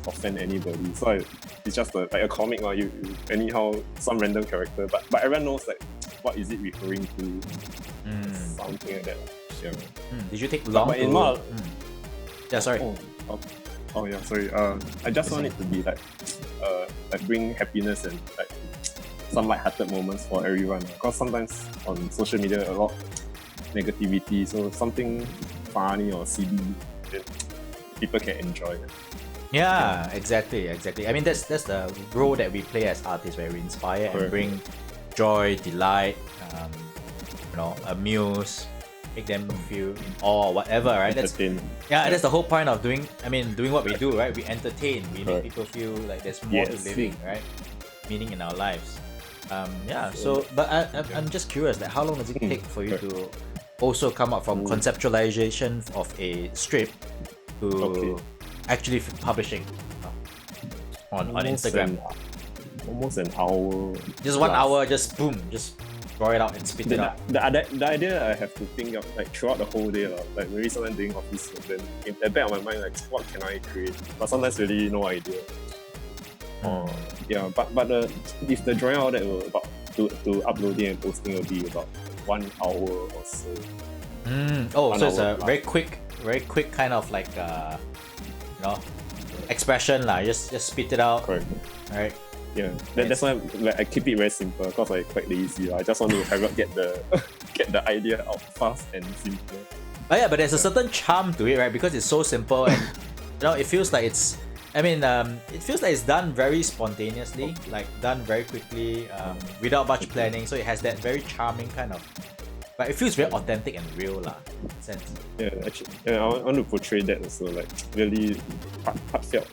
offend anybody. So it's just like a comic, you anyhow some random character, but everyone knows like what is it referring to, something like that. Yeah.
Did you take long? Yeah, sorry.
Oh yeah, sorry. I just want it to be like bring happiness and like some light-hearted moments for everyone. Because sometimes on social media a lot negativity, so something funny or silly that people can enjoy.
Yeah, exactly. I mean that's the role that we play as artists, where we inspire and bring joy, delight, amuse, make them feel in awe or whatever, right? That's the whole point of doing what we do, right? We entertain, we make people feel like there's more to living, right? Meaning in our lives. But I'm just curious, like how long does it take for you to also come up from conceptualization of a strip to actually publishing on Instagram?
Almost an hour.
Just 1 hour, just boom, just draw it out and spit it out.
The idea I have to think of like throughout the whole day, like maybe sometimes doing office work, then in the back of my mind, like what can I create? But sometimes really no idea. But if the drawing out that will about to uploading and posting will be about 1 hour or so.
So it's a very quick kind of like expression lah. Just spit it out.
Correct.
Right.
Yeah, that's why I keep it very simple, because I quite lazy. I just want to get the idea out fast and simple.
But there's a certain charm to it, right? Because it's so simple and it feels like it's. It feels like it's done very spontaneously, like done very quickly, without much planning. So it has that very charming kind of. But it feels very authentic and real lah, in a sense.
Yeah, actually, I want to portray that also, like really heartfelt.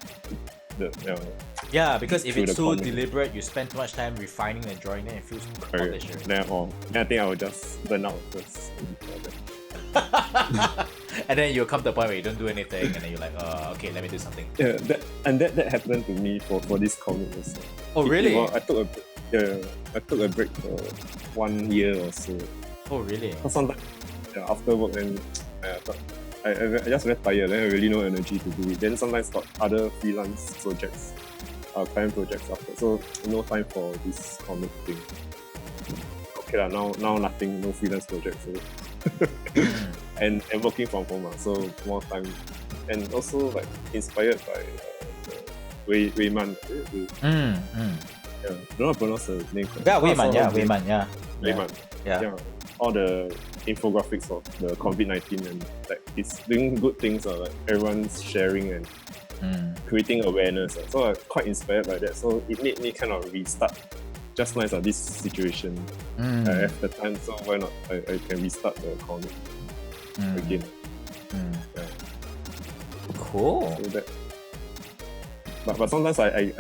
Yeah, because if it's too deliberate, you spend too much time refining the drawing, then it feels polished.
Then I think I will just burn out first.
And then you'll come to the point where you don't do anything, and then you're like, okay, let me do something.
Yeah, that happened to me for this comic also.
Oh, really?
I took a break for 1 year or so.
Oh, really?
Because sometimes after work, then I thought I just very tired, then I really no energy to do it. Then sometimes got other freelance projects, client projects after, so no time for this comic thing. Okay lah, now nothing, no freelance projects. So. and working from home, so more time, and also like inspired by Wayman. Yeah, don't know how to pronounce the name.
Wayman.
Yeah. All the infographics of the COVID-19, and like it's doing good things, like everyone's sharing and creating awareness. So I'm quite inspired by that. So it made me kind of restart. Just nice this situation. I have the time, so why not? I can restart the comic again. Yeah.
Cool.
So that, but sometimes I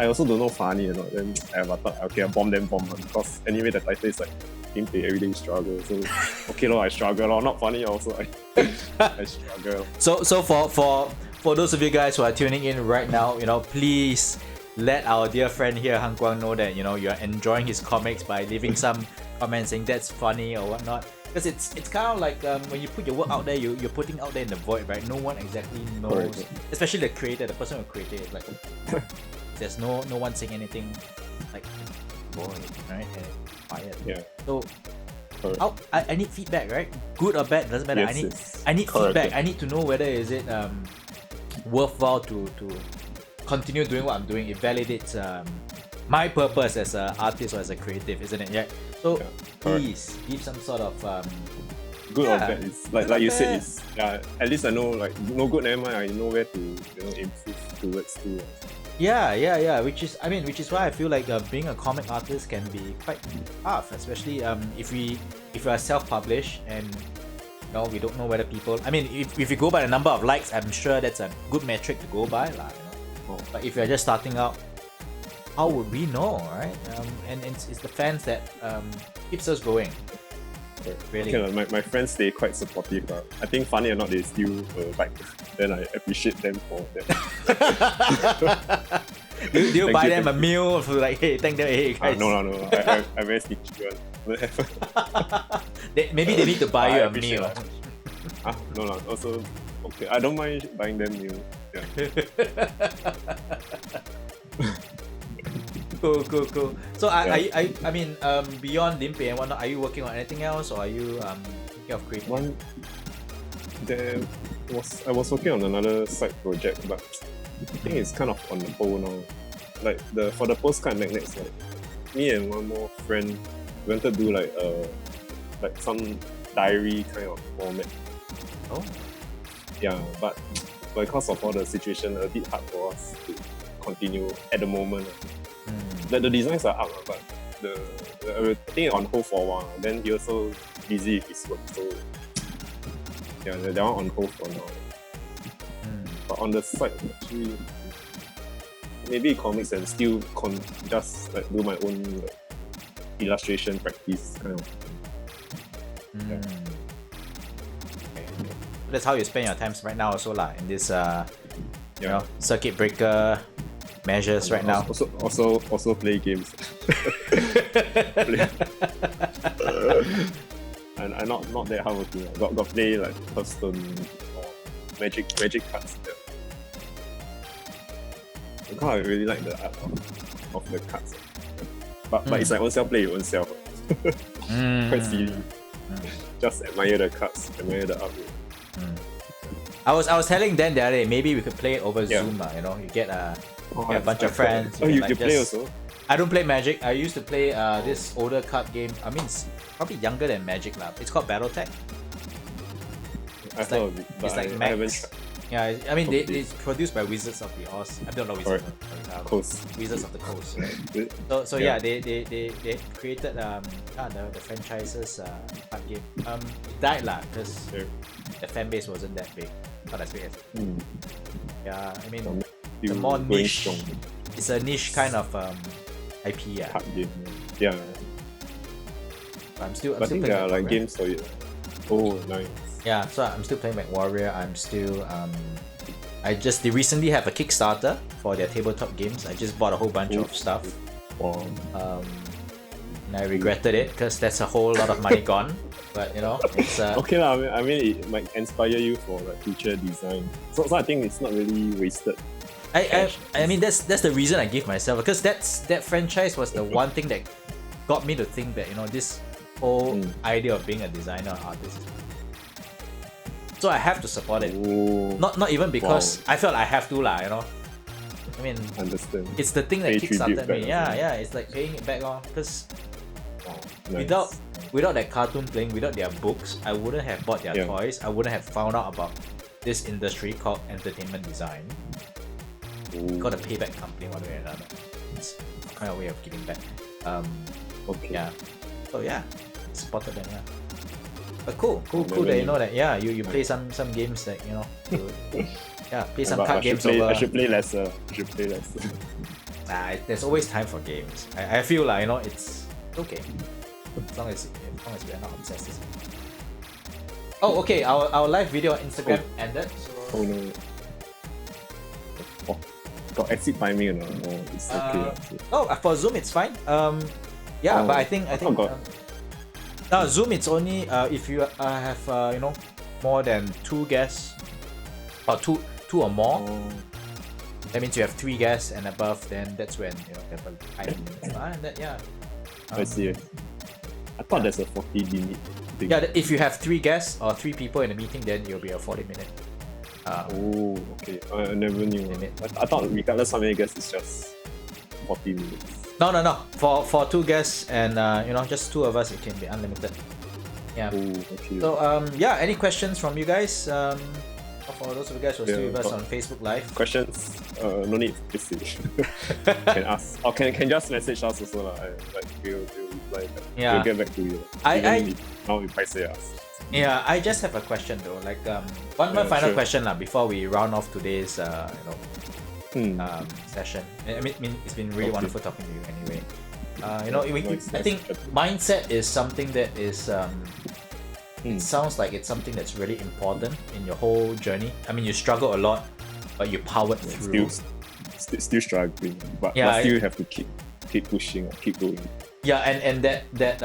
also don't know funny or not. Then I thought, okay, I bomb because anyway the title is like gameplay everyday struggle. So okay, I struggle. Not funny also. I struggle.
So for those of you guys who are tuning in right now, please let our dear friend here, Han Kwong, know that you're enjoying his comics by leaving some comments saying that's funny or whatnot. Because it's kind of like when you put your work out there, you're putting out there in the void, right? No one exactly knows, especially the creator, the person who created it. Like there's no one saying anything like void, right? And quiet.
Yeah.
So I need feedback, right? Good or bad, doesn't matter.
Yes,
I need
correct.
Feedback. I need to know whether is it worthwhile to continue doing what I'm doing. It validates my purpose as an artist or as a creative, isn't it? Yeah. So please give some sort of
good or
Yeah.
bad. It's like
Not
you
bad.
said, it's at least I know, like, no good, never mind. I know where to improve towards to.
Yeah. Which is why I feel like being a comic artist can be quite tough, especially if we are self-published and we don't know whether people. I mean, if you go by the number of likes, I'm sure that's a good metric to go by, lah. But if you're just starting out, how would we know, right? And it's the fans that keeps us going. Really.
Okay, my friends, they quite supportive. I think funny or not, they still like. Then I appreciate them for that.
do you buy them a
you.
meal for like, hey, thank them, hey guys?
No. I'm very sneaky one.
Maybe they need to buy you a
appreciate
meal.
that. No. Also, okay. I don't mind buying them meal. Yeah.
Cool. So I mean, beyond Limpei and whatnot, are you working on anything else, or are you thinking of creating?
I was working on another side project, but I think it's kind of on hold now. Like for the postcard magnets, like me and one more friend wanted to do like some diary kind of format.
Oh.
Yeah, but because of all the situation, a bit hard for us to continue at the moment. The designs are up, but the thing on hold for a while. Then he also busy with his work, so yeah, that one on hold for now. But on the side, actually, maybe comics and still just like do my own like, illustration practice kind of.
Okay. That's how you spend your time right now, also lah. In this circuit breaker measures right now.
Also play games. And I'm not that hardworking. Got play like Hearthstone or Magic cards. Yeah. Because I really like the art of the cards. But it's like oneself play your own self. Quite silly. Just admire the cards, admire the art.
I was telling Dan the other day, maybe we could play it over Zoom. You get a bunch of friends.
You play also?
I don't play Magic. I used to play this older card game. I mean, it's probably younger than Magic lah. It's called BattleTech.
I've heard of it, but I haven't tried.
Yeah, I mean, it's produced by Wizards of the Oz. I don't know Wizards.
Coast.
Wizards of the Coast. Right? So they created the franchise's card game. It died lah because the fan base wasn't that big. Not as big as. Yeah, I mean, the more niche.
Strong.
It's a niche kind of IP. Yeah.
Card game. Yeah.
I'm still
I think
playing
there are like games for it. Oh, nice.
Yeah, so I'm still playing MechWarrior. I'm still they recently have a Kickstarter for their tabletop games. I just bought a whole bunch of stuff.
Wow.
And I regretted it because that's a whole lot of money gone. But it's
okay lah. I mean, it might inspire you for like future design. So I think it's not really wasted.
I mean that's the reason I give myself, because that franchise was the one thing that got me to think that this whole idea of being a designer or artist. So I have to support it.
Ooh.
Not even because I felt I have to lah. I mean,
understand.
It's the thing that
Pay
kickstarted
tribute
me.
back,
Yeah. It's like paying it back because
nice.
without that cartoon playing, without their books, I wouldn't have bought their toys. I wouldn't have found out about this industry called entertainment design. Got a payback company one way or another. It's a kind of way of giving back.
Okay.
Yeah. So yeah, supported them. Yeah. But cool that you know that you play some games that play some card games over.
I should play lesser.
There's always time for games. I feel like it's okay as long as we are not obsessed. Oh, okay. Our live video on Instagram ended. So...
Oh no. Got exit timing or not? No, it's okay.
For Zoom it's fine. But I think Zoom it's only if you have more than 2 guests or two or more. That means you have 3 guests and above. Then that's when have a time limit. And that
I see. I thought there's a 40 minute thing.
Yeah, if you have 3 guests or 3 people in a meeting, then it'll be a 40-minute.
Okay. I never knew. I thought regardless how many guests, it's just 40 minutes.
No. For 2 guests and just 2 of us, it can be unlimited. Yeah.
Oh, okay.
So yeah, any questions from you guys? For those of you guys who are still with us on Facebook Live.
Questions? No need to say. Can ask. Or can just message us also lah. We'll reply back.
Yeah.
We'll get back to you. Now if I say us.
Yeah, I just have a question though. Like one final question lah before we round off today's session. I mean it's been really wonderful talking to you anyway. I think mindset is something that is it sounds like it's something that's really important in your whole journey. I mean, you struggle a lot, but you powered through.
Still struggling, but still have to keep pushing, keep going.
Yeah, and that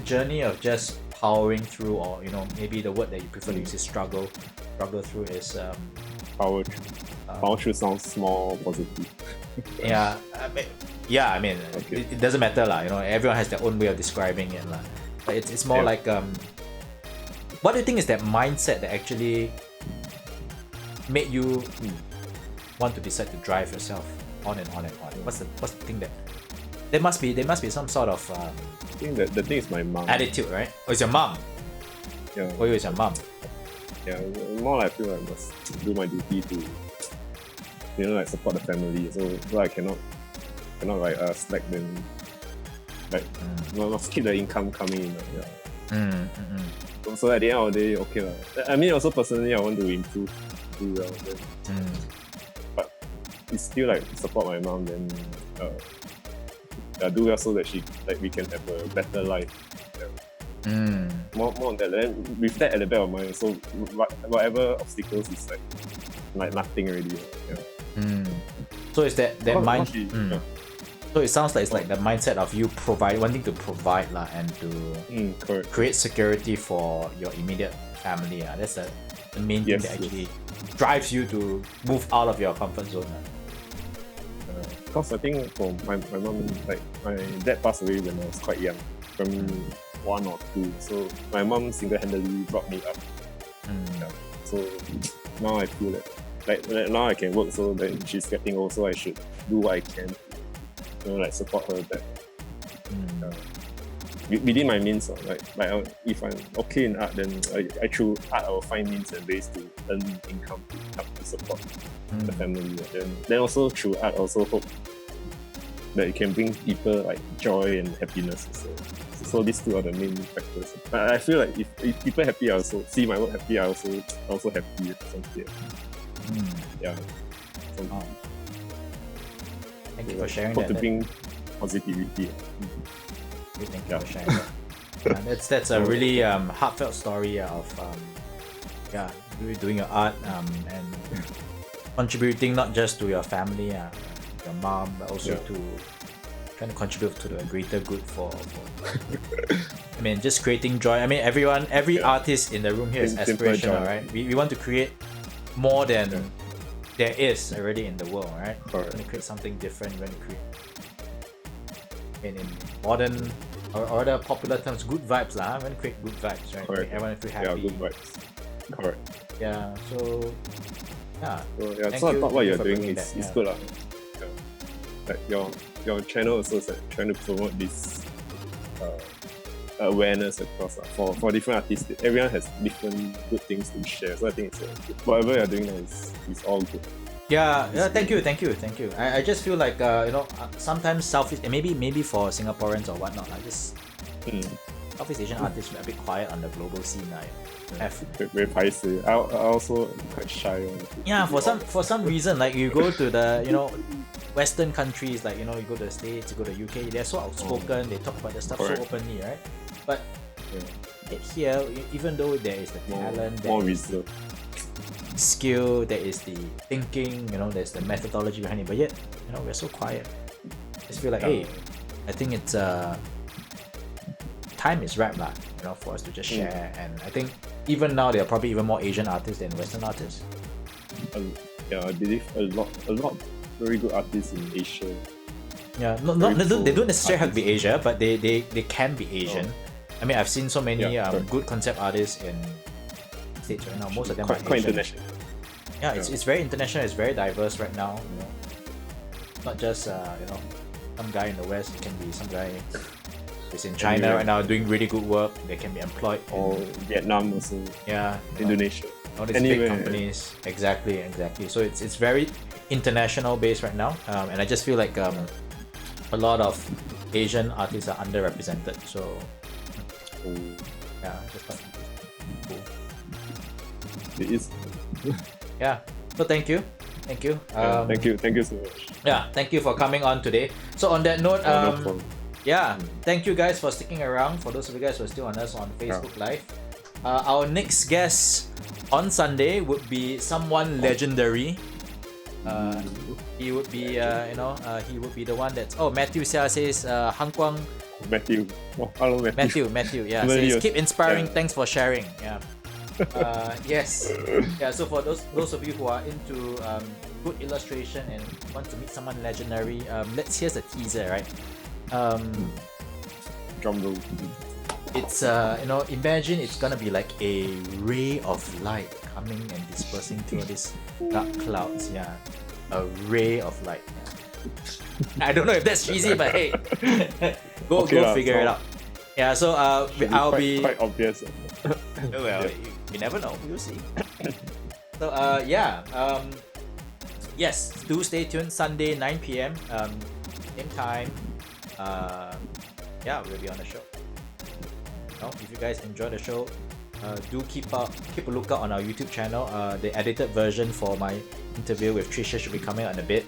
journey of just powering through, or maybe the word that you prefer to use is struggle through is
power through sounds more positive.
I mean,
okay.
it doesn't matter lah. Everyone has their own way of describing it lah. But it's more like what do you think is that mindset that actually made you want to decide to drive yourself on and on and on? What's the thing that there must be some sort of
I think that the thing is my mom.
Attitude, right? Oh, it's your mom.
Yeah.
For you, it's your mom.
Yeah, more like I feel like I must do my duty to like support the family. So I cannot like slack them. Like must keep the income coming in. So at the end of the day, okay lah. I mean, also personally, I want to improve, do well. But it's still like support my mom, then do well so that we can have a better life. Yeah. More on that. Then with that at the back of mind, so whatever obstacles is like nothing already. Yeah.
So is that mind? So it sounds like it's like the mindset of you wanting to provide lah, and to create security for your immediate family. That's the main thing that actually drives you to move out of your comfort zone.
Because I think for my mom, like my dad passed away when I was quite young, from 1 or 2. So my mom single-handedly brought me up. Yeah. So now I feel that like now I can work, so then she's getting old, so I should do what I can. Like support her back. Within my means, like if I'm okay in art, then I through art I will find means and ways to earn income to help to support the family. Then also through art, also hope that it can bring people like joy and happiness. So these two are the main factors. I feel like if people happy, I also see my work happy. I also happy. Something. Yeah.
Thank you for sharing
that.
To
bring positivity.
Thank you for sharing that. That's a really heartfelt story of really doing your art and contributing not just to your family, your mom, but also to kind of contribute to the greater good for I mean, just creating joy. I mean, every artist in the room here is aspirational, right? We want to create more than there is already in the world, right? We're going to create something different. We're going to create, in modern or other popular terms, good vibes lah. We're going to create good vibes, right? Make everyone feel happy.
Yeah, good vibes. Correct.
Yeah. So
so I thought what you're doing is good lah. Like your channel also is like trying to promote this awareness across for different artists. Everyone has different good things to share, so I think it's whatever you're doing now is all good.
Thank you. I just feel like sometimes Southeast, maybe for Singaporeans or whatnot, like just Southeast Asian artists are a bit quiet on the global scene.
Very pricey. I also quite shy on it.
Yeah, for some reason, like you go to the Western countries, like you go to the States, you go to the UK, they're so outspoken, they talk about the stuff so openly, right? But here, even though there is the talent,
more reserved,
skill, there is the thinking, there's the methodology behind it, but yet, we're so quiet. I just feel like, hey, I think it's time is right lah, for us to just share. And I think even now there are probably even more Asian artists than Western artists.
I believe a lot very good artists in Asia.
Yeah, they don't necessarily have to be Asia, but they can be Asian. I mean, I've seen so many good concept artists in States right now. Most of them are
quite
Asian.
international.
Yeah, it's very international. It's very diverse right now. Not just some guy in the West. It can be some guy is in China
Anywhere.
right now doing really good work. They can be employed.
Or Vietnam also,
Yeah,
Indonesia.
all these big
Anywhere.
companies. Exactly. So it's very international based right now, and I just feel like a lot of Asian artists are underrepresented. So
Oh,
yeah, just thought cool.
it is.
Yeah. So thank you.
Thank you so much.
Yeah, thank you for coming on today. So on that note,
No problem.
yeah, thank you guys for sticking around. For those of you guys who are still on us on Facebook Live, our next guest on Sunday would be someone legendary. He would be, he would be the one that's. Oh, Matthew Xia says, Han Kwang.
Matthew. Oh, hello, Matthew.
Matthew, yeah,
Really,
says keep inspiring.
yeah.
Thanks for sharing. Yeah. Yes. Yeah. So for those of you who are into good illustration and want to meet someone legendary, here's a teaser, right?
Drum roll.
It's imagine it's gonna be like a ray of light coming and dispersing through these dark clouds. Yeah, a ray of light. I don't know if that's cheesy, but hey, go figure it out. Yeah, so I'll be
quite obvious.
well, you never know. We'll see. So yes, do stay tuned. Sunday 9 p.m. Same time. We'll be on the show. If you guys enjoy the show, do keep a lookout on our YouTube channel. The edited version for my interview with Trisha should be coming out in a bit.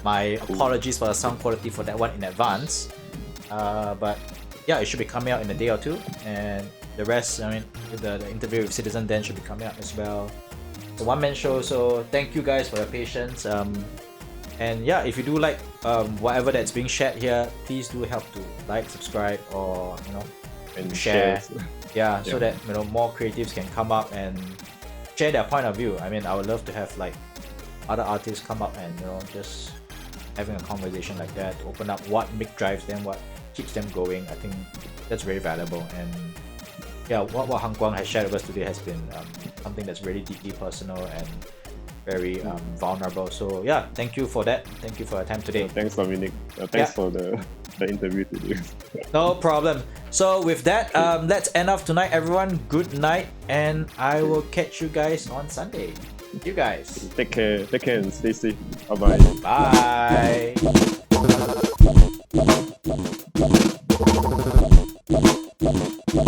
My apologies for the sound quality for that one in advance. But yeah, it should be coming out in a day or two, and the rest, the interview with Citizen Dan should be coming out as well. It's a one-man show, so thank you guys for your patience. And yeah, if you do like whatever that's being shared here, please do help to like, subscribe, or
And
share.
Yeah.
So that more creatives can come up and share their point of view. I would love to have like other artists come up and just having a conversation like that to open up what drives them, what keeps them going. I think that's very valuable. And yeah, what Han Kwang has shared with us today has been something that's really deeply personal and very vulnerable. So yeah, thank you for that. Thank you for your time today.
Thanks, Dominic. Thanks for the interview today.
No problem. So with that, let's end off tonight, everyone. Good night, and I will catch you guys on Sunday. You guys.
Take care and stay safe. Bye-bye.
Bye.